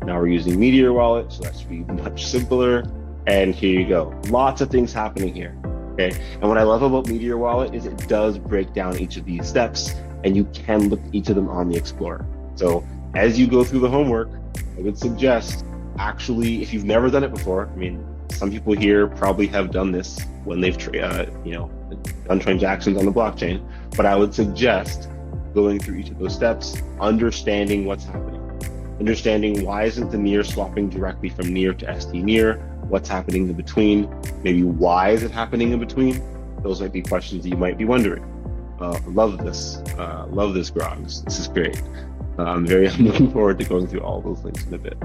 Now we're using Meteor Wallet, so that should be much simpler. And here you go. Lots of things happening here. Okay. And what I love about Meteor Wallet is it does break down each of these steps, and you can look at each of them on the Explorer. So as you go through the homework, I would suggest, actually, if you've never done it before, some people here probably have done this when they've done transactions on the blockchain, but I would suggest going through each of those steps, understanding what's happening, understanding why isn't the Near swapping directly from Near to ST Near, what's happening in between, maybe why is it happening in between. Those might be questions that you might be wondering. Love this, Grogs. This is great. I'm looking forward to going through all those links in a bit.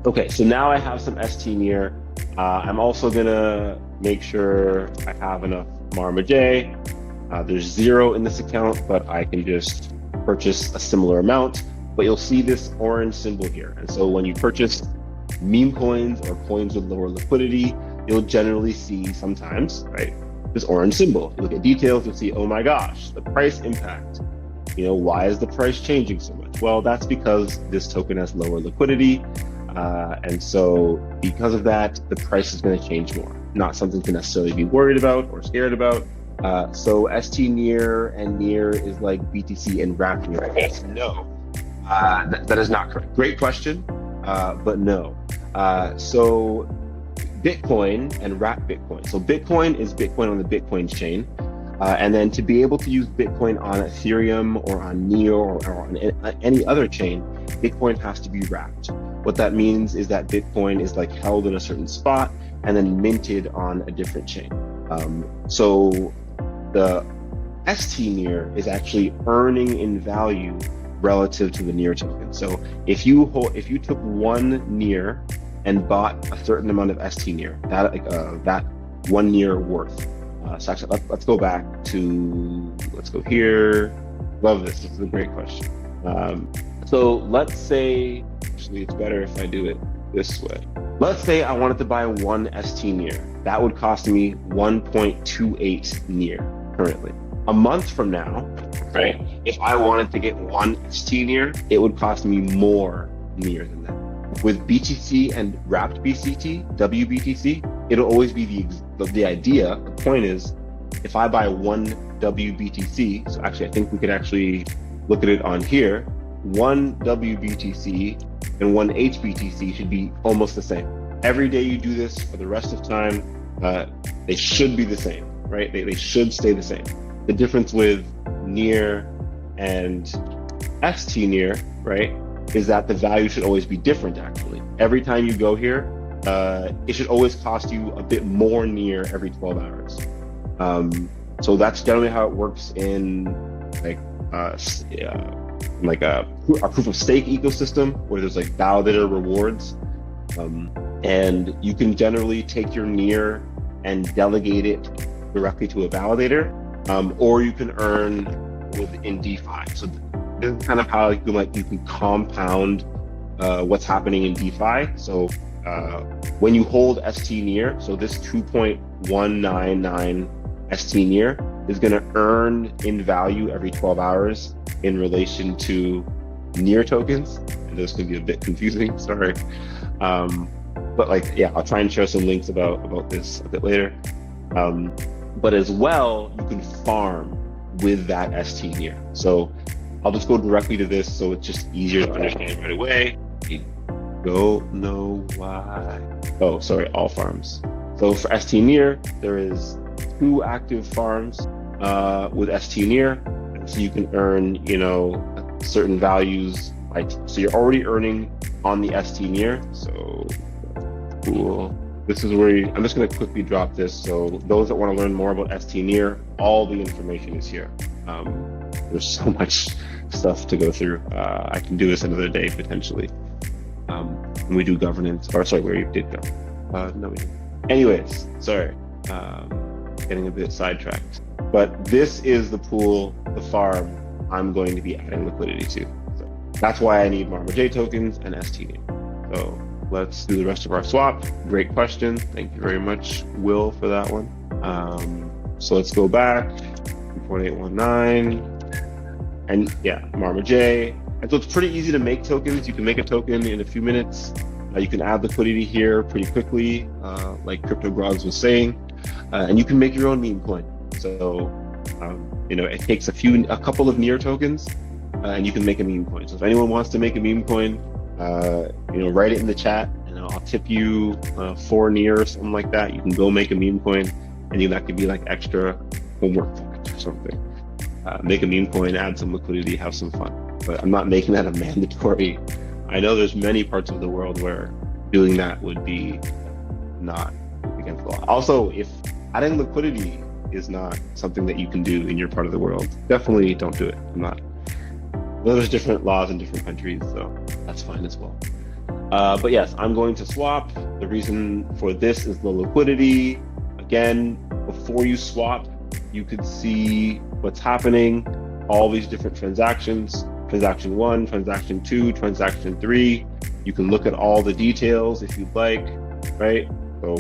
Okay, so now I have some ST Near. I'm also gonna make sure I have enough Marma J. There's 0 in this account, but I can just purchase a similar amount. But you'll see this orange symbol here. And so when you purchase meme coins or coins with lower liquidity, you'll generally see sometimes, right, this orange symbol. You look at details, you'll see, oh my gosh, the price impact. Why is the price changing so much? Well, that's because this token has lower liquidity. And so because of that, the price is going to change more. Not something to necessarily be worried about or scared about. So ST near and near is like BTC and wrapped near. No, that is not correct. Great question, but no. So Bitcoin and wrapped Bitcoin. So Bitcoin is Bitcoin on the Bitcoin chain. And then to be able to use Bitcoin on Ethereum or on Neo or on any other chain, Bitcoin has to be wrapped. What that means is that Bitcoin is like held in a certain spot and then minted on a different chain. So the ST Near is actually earning in value relative to the Near token. So if you took one Near and bought a certain amount of ST Near, that one Near worth. So actually, let's go back to, let's go here. Love this. This is a great question. So let's say, actually, it's better if I do it this way. Let's say I wanted to buy one ST Near. That would cost me 1.28 Near currently. A month from now, right? If I wanted to get one ST Near, it would cost me more Near than that. With BTC and wrapped BCT, WBTC, it'll always be the idea. The point is, if I buy one WBTC, so actually I think we could actually look at it on here, one WBTC and one HBTC should be almost the same. Every day you do this for the rest of time, they should be the same, right? They should stay the same. The difference with Near and ST Near, right, is that the value should always be different actually. Every time you go here, it should always cost you a bit more Near every 12 hours. So that's generally how it works in like a proof of stake ecosystem where there's like validator rewards. And you can generally take your Near and delegate it directly to a validator, or you can earn within DeFi. So this is kind of how you can compound what's happening in DeFi. So when you hold ST Near, so this 2.199 ST Near is going to earn in value every 12 hours in relation to Near tokens. And this can be a bit confusing, sorry. But I'll try and share some links about this a bit later. But as well, you can farm with that ST Near. So I'll just go directly to this so it's just easier to understand right away. Don't know why. Oh, sorry, all farms. So for ST Near, there is 2 active farms with ST Near. And so you can earn, certain values. So you're already earning on the ST Near. So cool. This is where I'm just going to quickly drop this. So those that want to learn more about ST Near, all the information is here. There's so much stuff to go through. I can do this another day potentially. When we do governance, or sorry, where you did go. No, we didn't. Anyways, sorry, getting a bit sidetracked. But this is the pool, the farm I'm going to be adding liquidity to. So that's why I need Marma J tokens and ST Near. So let's do the rest of our swap. Great question. Thank you very much, Will, for that one. So let's go back, 2.819. And yeah, Marma J. And so it's pretty easy to make tokens. You can make a token in a few minutes. You can add liquidity here pretty quickly, like Crypto Grogs was saying. And you can make your own meme coin. So, it takes a couple of Near tokens, and you can make a meme coin. So if anyone wants to make a meme coin, write it in the chat, and I'll tip you 4 Near or something like that. You can go make a meme coin, and that could be like extra homework or something. Make a meme coin, add some liquidity, have some fun. But I'm not making that a mandatory. I know there's many parts of the world where doing that would be not against the law. Also, if adding liquidity is not something that you can do in your part of the world, definitely don't do it. There's different laws in different countries, so that's fine as well. But yes, I'm going to swap. The reason for this is the liquidity. Again, before you swap, you could see what's happening, all these different transactions, transaction 1, transaction 2, transaction 3. You can look at all the details if you'd like, right? So,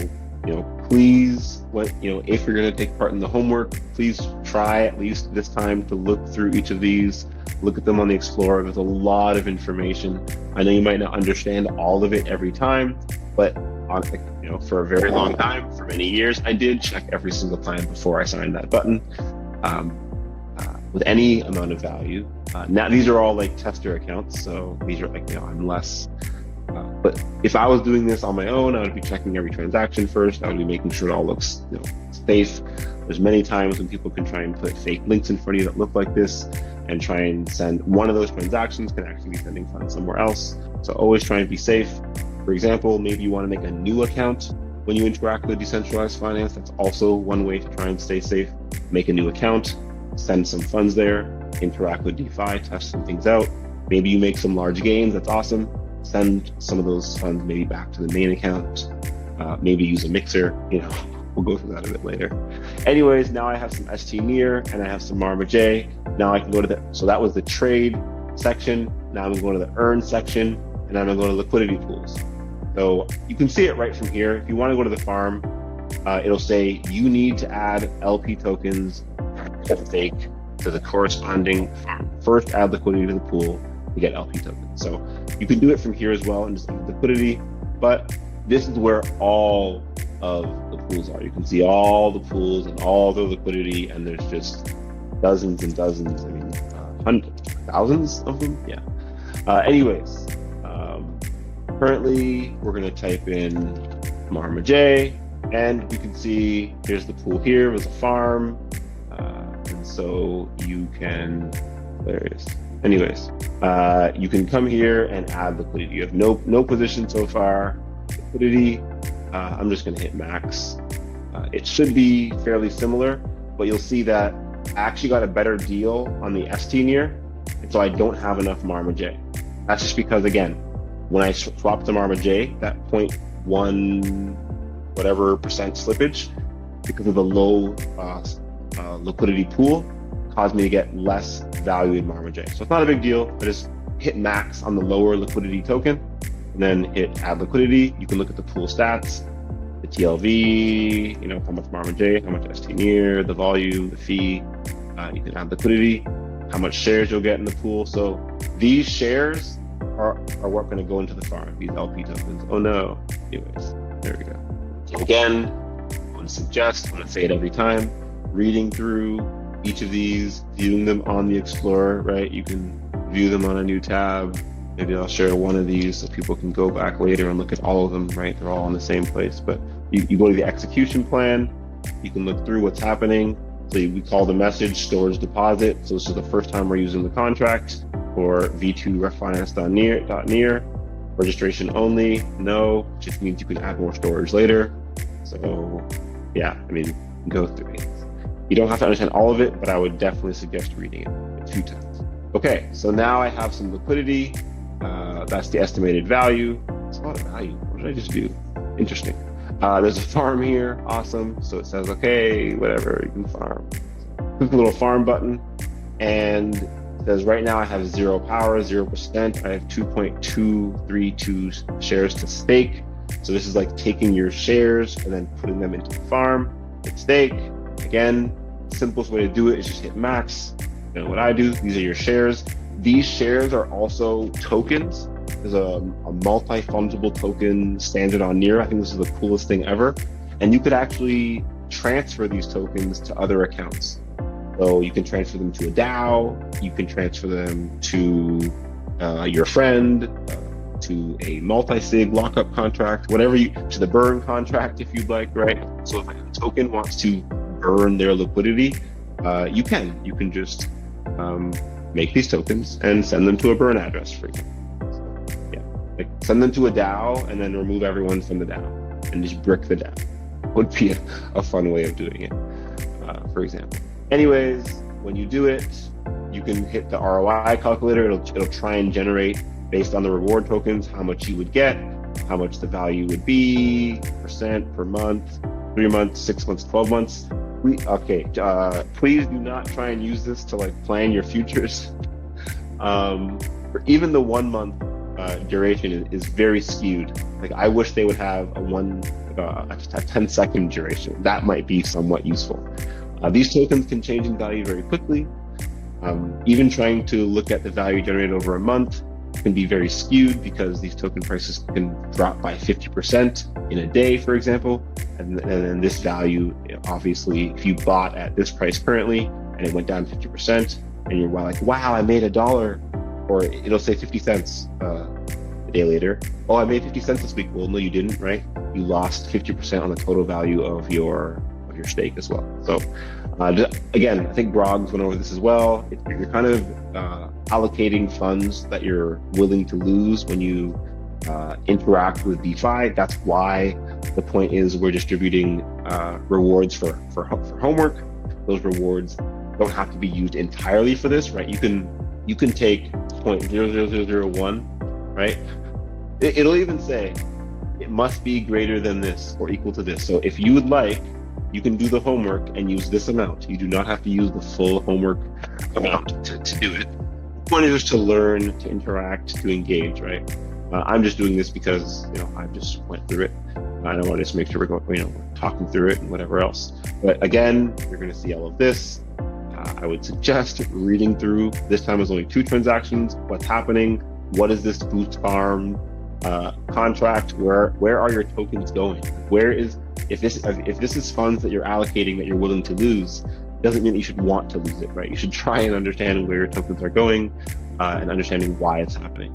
please, if you're going to take part in the homework, please try at least this time to look through each of these, look at them on the Explorer. There's a lot of information. I know you might not understand all of it every time, but for a very long time, for many years, I did check every single time before I signed that button with any amount of value. Now, these are all like tester accounts, so these are I'm less. But if I was doing this on my own, I would be checking every transaction first. I would be making sure it all looks safe. There's many times when people can try and put fake links in front of you that look like this and try and send one of those transactions can actually be sending funds somewhere else. So always try and be safe. For example, maybe you want to make a new account when you interact with decentralized finance. That's also one way to try and stay safe. Make a new account, send some funds there, interact with DeFi, test some things out. Maybe you make some large gains. That's awesome. Send some of those funds maybe back to the main account. Maybe use a mixer. We'll go through that a bit later. Anyways, now I have some ST near and I have some Marma J. Now I can go to so that was the trade section. Now I'm going to the earn section, and I'm going to go to liquidity pools. So you can see it right from here. If you want to go to the farm, it'll say you need to add LP tokens at stake to the corresponding farm. First, add liquidity to the pool to get LP tokens. So you can do it from here as well and just add liquidity, but this is where all of the pools are. You can see all the pools and all the liquidity, and there's just dozens and dozens, hundreds, thousands of them. Yeah. Anyways, currently we're going to type in Marma J, and you can see here's the pool here. There's a farm, and so you can, there it is. Anyways, you can come here and add liquidity. You have no position so far. Liquidity, I'm just going to hit max. It should be fairly similar, but you'll see that I actually got a better deal on the ST near, and so I don't have enough Marma J. That's just because, again, when I swapped to Marma J, that 0.1 whatever percent slippage, because of the low liquidity pool, caused me to get less value in Marma J. So it's not a big deal. I just hit max on the lower liquidity token, and then hit add liquidity. You can look at the pool stats, the TLV, how much Marma J, how much ST near, the volume, the fee. You can add liquidity, how much shares you'll get in the pool. So these shares are what going to go into the farm, these LP tokens. Oh no. Anyways, there we go. So again, I want to say it every time, reading through each of these, viewing them on the Explorer, right? You can view them on a new tab. Maybe I'll share one of these so people can go back later and look at all of them, right? They're all in the same place. But you go to the execution plan, you can look through what's happening. So we call the message storage deposit. So this is the first time we're using the contract for V2 refinance.near. Registration only, no, just means you can add more storage later. So yeah, go through it. You don't have to understand all of it, but I would definitely suggest reading it a few times. Okay, so now I have some liquidity. That's the estimated value. It's a lot of value. What did I just do? Interesting. There's a farm here. Awesome. So it says, okay, whatever, you can farm. Click the little farm button, and it says right now I have 0 power, 0%. I have 2.232 shares to stake. So this is like taking your shares and then putting them into the farm. Hit stake. Again, simplest way to do it is just hit max. What I do, these are your shares. These shares are also tokens. There's a multi-fungible token standard on Near. I think this is the coolest thing ever. And you could actually transfer these tokens to other accounts. So you can transfer them to a DAO, you can transfer them to your friend, to a multi-sig lockup contract, to the burn contract if you'd like, right? So if a token wants to burn their liquidity, you can just make these tokens and send them to a burn address for example. Send them to a DAO and then remove everyone from the DAO and just brick the DAO. Would be a fun way of doing it, for example. Anyways, when you do it, you can hit the ROI calculator. It'll try and generate, based on the reward tokens, how much you would get, how much the value would be, percent per month, 3 months, 6 months, 12 months. Please do not try and use this to like plan your futures. For even the 1 month duration is very skewed. Like I wish they would have a 10-second duration. That might be somewhat useful. These tokens can change in value very quickly. Even trying to look at the value generated over a month can be very skewed because these token prices can drop by 50% in a day, for example. And then this value, obviously, if you bought at this price currently and it went down 50%, and you're like, wow, I made $1, or it'll say 50 cents a day later. Oh, I made 50 cents this week. Well, no, you didn't, right? You lost 50% on the total value of your stake as well. So again, I think Grog's went over this as well. You're kind of allocating funds that you're willing to lose when you interact with DeFi. That's why the point is we're distributing rewards for homework. Those rewards don't have to be used entirely for this, right? You can take 0.00001, right? It'll even say it must be greater than this or equal to this. So if you would like, you can do the homework and use this amount. You do not have to use the full homework amount to do it. The point is just to learn, to interact, to engage, right? I'm just doing this because, I just went through it. I don't want to just make sure we're going, talking through it and whatever else. But again, you're going to see all of this. I would suggest reading through. This time was only 2 transactions. What's happening? What is this boost farm contract? Where are your tokens going? If this is funds that you're allocating that you're willing to lose, doesn't mean that you should want to lose it, right? You should try and understand where your tokens are going and understanding why it's happening.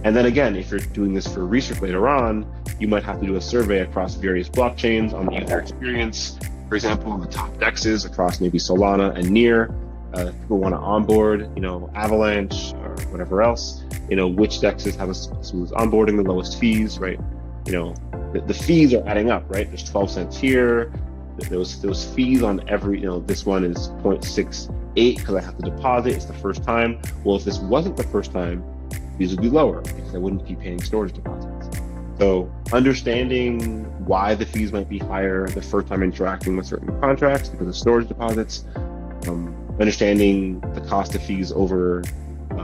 And then again, if you're doing this for research later on, you might have to do a survey across various blockchains on the user experience. For example, on the top dexes across maybe Solana and Near, people want to onboard, Avalanche or whatever else, which dexes have a smooth onboarding, the lowest fees, right? The fees are adding up, right? There's 12 cents here. Those fees on every, this one is 0.68 because I have to deposit. It's the first time. Well, if this wasn't the first time, these would be lower because I wouldn't be paying storage deposits. So understanding why the fees might be higher the first time interacting with certain contracts because of storage deposits, understanding the cost of fees over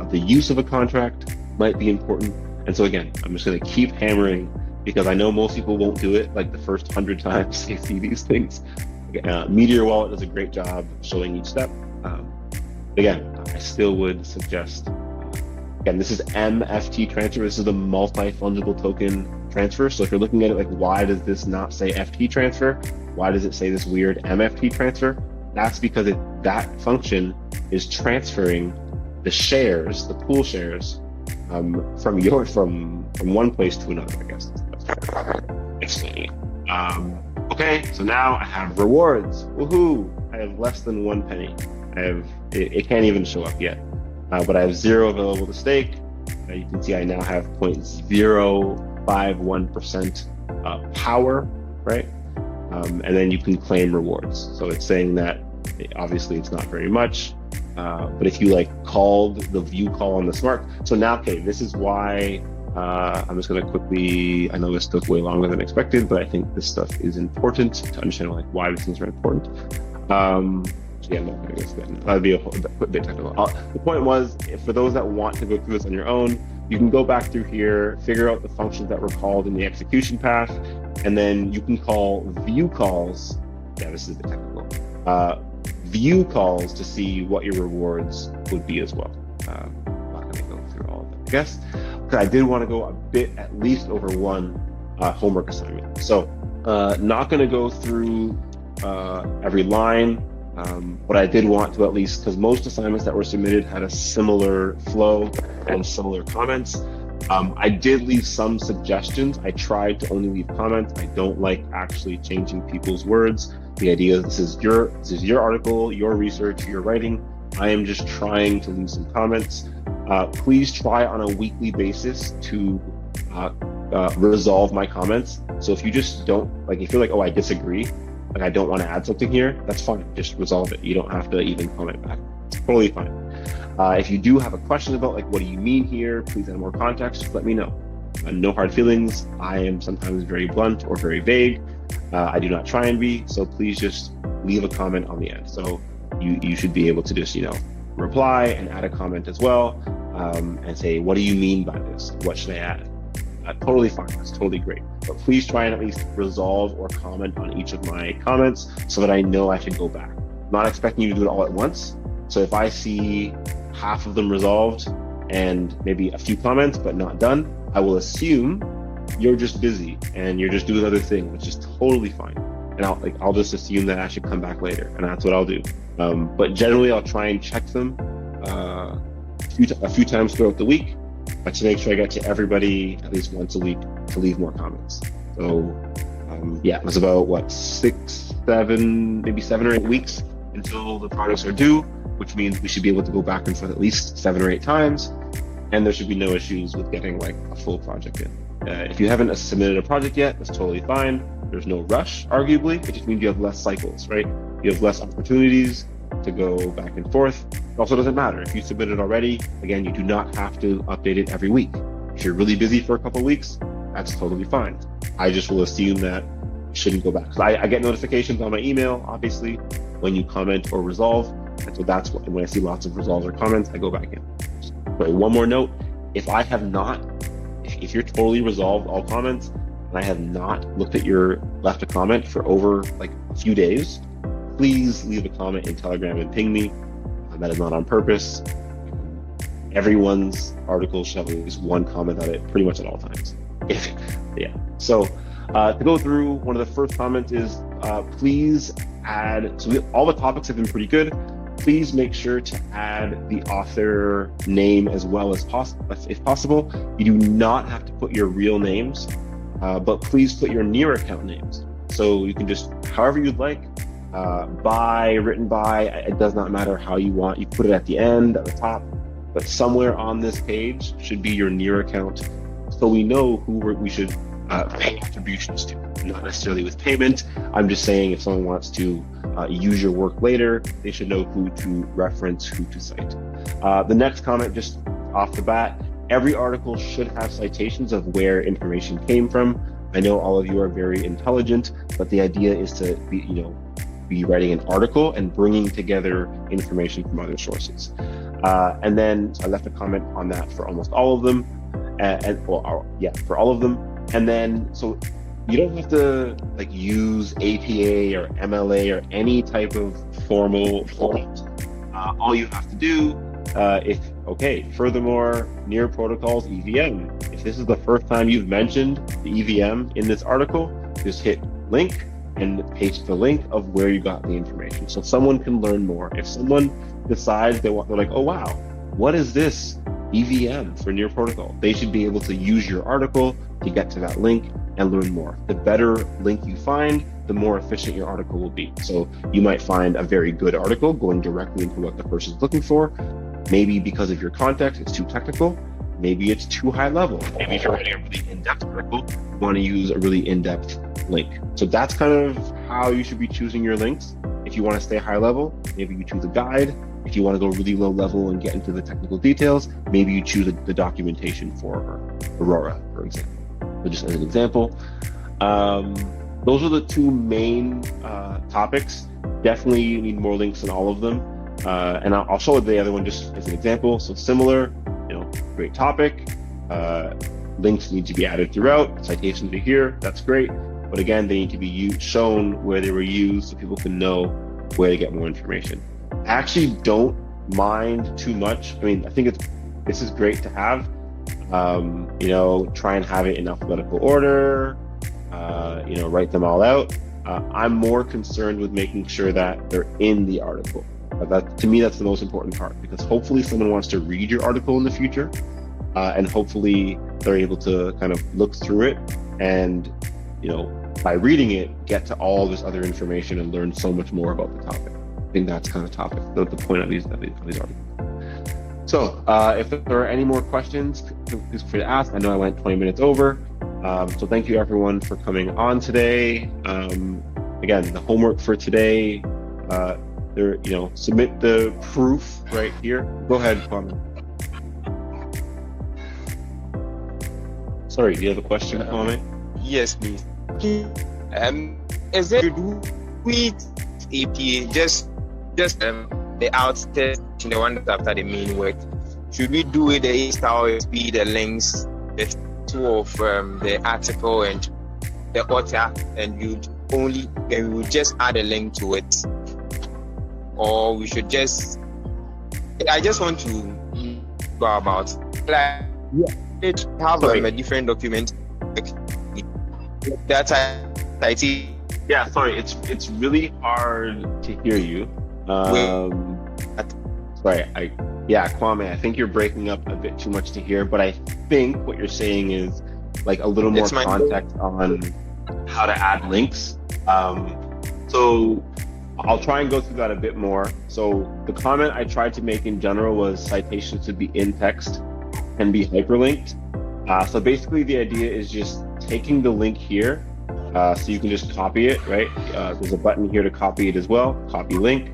the use of a contract might be important. And so again, I'm just going to keep hammering because I know most people won't do it like the first 100 times they see these things. Meteor Wallet does a great job showing each step. Again, I still would suggest, again, this is MFT transfer. This is the multi-fungible token transfer. So if you're looking at it like, why does this not say FT transfer? Why does it say this weird MFT transfer? That's because that function is transferring the shares, the pool shares, from one place to another, I guess. Explaining it. Okay, so now I have rewards. Woohoo! I have less than 1 penny. It can't even show up yet. But I have 0 available to stake. You can see I now have 0.051% power, right? And then you can claim rewards. So it's saying that obviously it's not very much, but if you called the view call on the smart, so now, okay, this is why I'm just going to quickly, I know this took way longer than expected, but I think this stuff is important to understand why these things are important. Yeah, I'm not going to go through that. That'd be a bit technical. The point was, for those that want to go through this on your own, you can go back through here, figure out the functions that were called in the execution path, and then you can call view calls. Yeah, this is the technical. View calls to see what your rewards would be as well. I'm not going to go through all of them, I guess. Because I did want to go a bit, at least over one homework assignment. So not going to go through every line. But I did want to at least, because most assignments that were submitted had a similar flow and similar comments. I did leave some suggestions. I tried to only leave comments. I don't like actually changing people's words. The idea is this is your article, your research, your writing. I am just trying to leave some comments. Please try on a weekly basis to resolve my comments. So if you just don't, if you're like, oh, I disagree, I don't want to add something here, that's fine. Just resolve it. You don't have to even comment back. It's totally fine. If you do have a question about what do you mean here, please add more context, just let me know. No hard feelings. I am sometimes very blunt or very vague. I do not try and be, so please just leave a comment on the end. So you should be able to just, reply and add a comment as well, and say, what do you mean by this? What should I add? Totally fine, that's totally great. But please try and at least resolve or comment on each of my comments so that I know I can go back. I'm not expecting you to do it all at once. So if I see half of them resolved and maybe a few comments but not done, I will assume you're just busy and you're just doing other things, which is totally fine. And I'll just assume that I should come back later, and that's what I'll do. But generally, I'll try and check them a few times throughout the week, but to make sure I get to everybody at least once a week to leave more comments. So it was about 7 or 8 weeks until the projects are due, which means we should be able to go back and forth at least 7 or 8 times, and there should be no issues with getting a full project in. If you haven't submitted a project yet, that's totally fine. There's no rush, arguably. It just means you have less cycles, right? You have less opportunities to go back and forth. It also doesn't matter. If you submitted already, again, you do not have to update it every week. If you're really busy for a couple of weeks, that's totally fine. I just will assume that you shouldn't go back. So I get notifications on my email, obviously, when you comment or resolve. And so that's when I see lots of resolves or comments, I go back in. But one more note, if you're totally resolved all comments, and I have not left a comment for over a few days, please leave a comment in Telegram and ping me. That is not on purpose. Everyone's article should have at least one comment on it pretty much at all times. So to go through, one of the first comments is please add, all the topics have been pretty good. Please make sure to add the author name as well as if possible. You do not have to put your real names, but please put your near account names. So you can just, however you'd like, written by, it does not matter how you want. You put it at the end, at the top, but somewhere on this page should be your near account, so we know who we should pay attributions to. Not necessarily with payment. I'm just saying if someone wants to use your work later, they should know who to reference, who to cite. The next comment, just off the bat, every article should have citations of where information came from. I know all of you are very intelligent, but the idea is to be writing an article and bringing together information from other sources. And then I left a comment on that for almost all of them, for all of them. And then, so you don't have to use APA or MLA or any type of formal format. All you have to do, furthermore, near protocols, EVM. If this is the first time you've mentioned the EVM in this article, just hit link and paste the link of where you got the information, so someone can learn more. If someone decides they're like, oh wow, what is this EVM for near protocol? They should be able to use your article to get to that link and learn more. The better link you find, the more efficient your article will be. So you might find a very good article going directly into what the person's looking for. Maybe because of your context, it's too technical. Maybe it's too high level. Maybe if you're writing a really in-depth article, you want to use a really in-depth link. So that's kind of how you should be choosing your links. If you want to stay high level, maybe you choose a guide. If you want to go really low level and get into the technical details, maybe you choose the documentation for Aurora, for example. So just as an example, those are the two main topics. Definitely you need more links in all of them. And I'll show the other one just as an example. So similar, great topic. Links need to be added throughout. Citations are here. That's great. But again, they need to be shown where they were used so people can know where to get more information. I actually don't mind too much. I mean, I think this is great to have. Try and have it in alphabetical order. Write them all out. I'm more concerned with making sure that they're in the article. To me, that's the most important part, because hopefully someone wants to read your article in the future, and hopefully they're able to kind of look through it and, by reading it, get to all this other information and learn so much more about the topic. I think that's kind of the point of these articles. So if there are any more questions, please feel free to ask. I know I went 20 minutes over. So thank you everyone for coming on today. Again, the homework for today, submit the proof right here. Go ahead, Kwame. Sorry, do you have a question, Kwame? Yes, please. is it we AP the outstep, the one that's after the main work? Should we do it the A style SP, the links, the two of the article and the author, and we would just add a link to it, or we should just? I just want to go about it have a different document that I see. Yeah, sorry, it's really hard to hear you. Sorry, Kwame, I think you're breaking up a bit too much to hear, but I think what you're saying is like a little more context on how to add links. So I'll try and go through that a bit more. So the comment I tried to make in general was citations should be in text and be hyperlinked. So basically the idea is just taking the link here, so you can just copy it, right? There's a button here to copy it as well, copy link.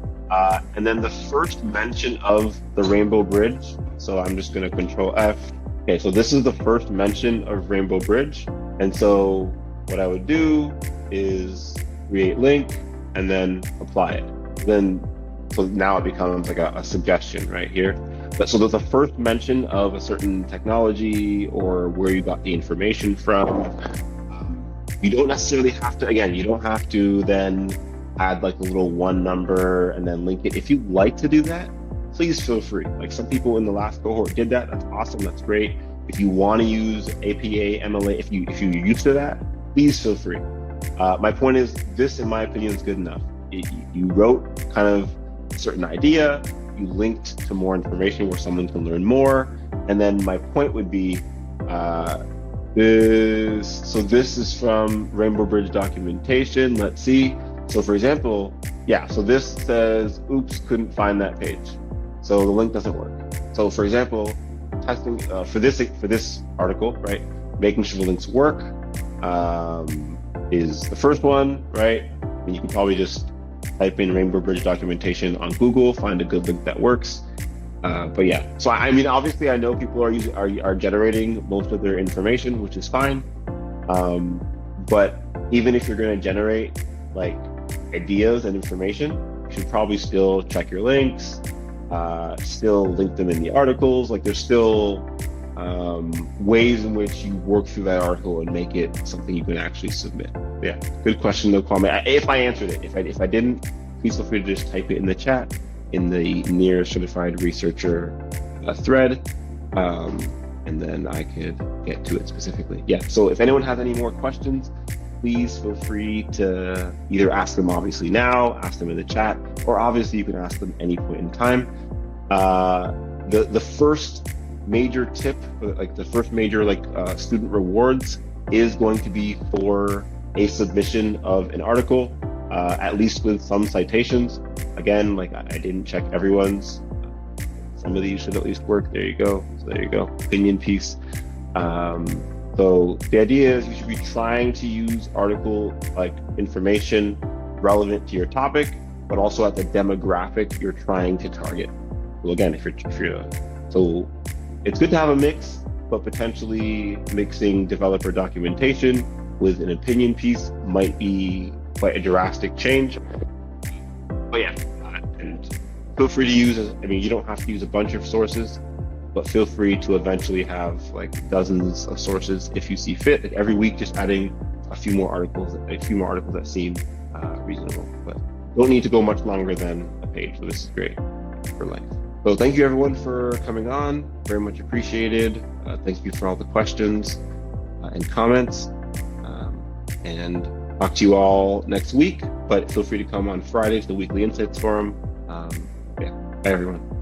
And then the first mention of the Rainbow Bridge. So I'm just going to Control F. Okay, so this is the first mention of Rainbow Bridge. And so what I would do is create link and then apply it. So now it becomes like a suggestion right here. So there's a first mention of a certain technology or where you got the information from. You don't necessarily have to, again, you don't have to then add like a little one number and then link it. If you like to do that, please feel free. Like some people in the last cohort did that. That's awesome. That's great. If you want to use APA, MLA, if you're used to that, please feel free. My point is, this, in my opinion, is good enough. You wrote kind of a certain idea, you linked to more information where someone can learn more, and then my point would be, this is from Rainbow Bridge documentation. Let's see. So for example, so this says, oops, couldn't find that page. So the link doesn't work. So for example, testing for this article, right? Making sure the links work is the first one, right? And you can probably just type in Rainbow Bridge documentation on Google, find a good link that works. But yeah, so I mean, obviously I know people are generating most of their information, which is fine. But even if you're going to generate like ideas and information, you should probably still check your links, still link them in the articles. Like there's still ways in which you work through that article and make it something you can actually submit. Yeah, good question though, Kwame. If I answered it, if I didn't, please feel free to just type it in the chat in the near certified researcher thread, and then I could get to it specifically. Yeah, so if anyone has any more questions, please feel free to either ask them obviously now, ask them in the chat, or obviously you can ask them any point in time. The first major tip, like the first major student rewards is going to be for a submission of an article, at least with some citations. Again, like I didn't check everyone's. Some of these should at least work. There you go. So there you go. Opinion piece. So the idea is you should be trying to use article like information relevant to your topic, but also at the demographic you're trying to target. Well, again, if you're so it's good to have a mix, but potentially mixing developer documentation with an opinion piece might be quite a drastic change. But yeah, and feel free to use, you don't have to use a bunch of sources, but feel free to eventually have like dozens of sources if you see fit. Like every week, just adding a few more articles that seem reasonable, but don't need to go much longer than a page. So this is great for life. So thank you everyone for coming on, very much appreciated. Thank you for all the questions and comments, and talk to you all next week, but feel free to come on Friday to the Weekly Insights Forum. Bye everyone.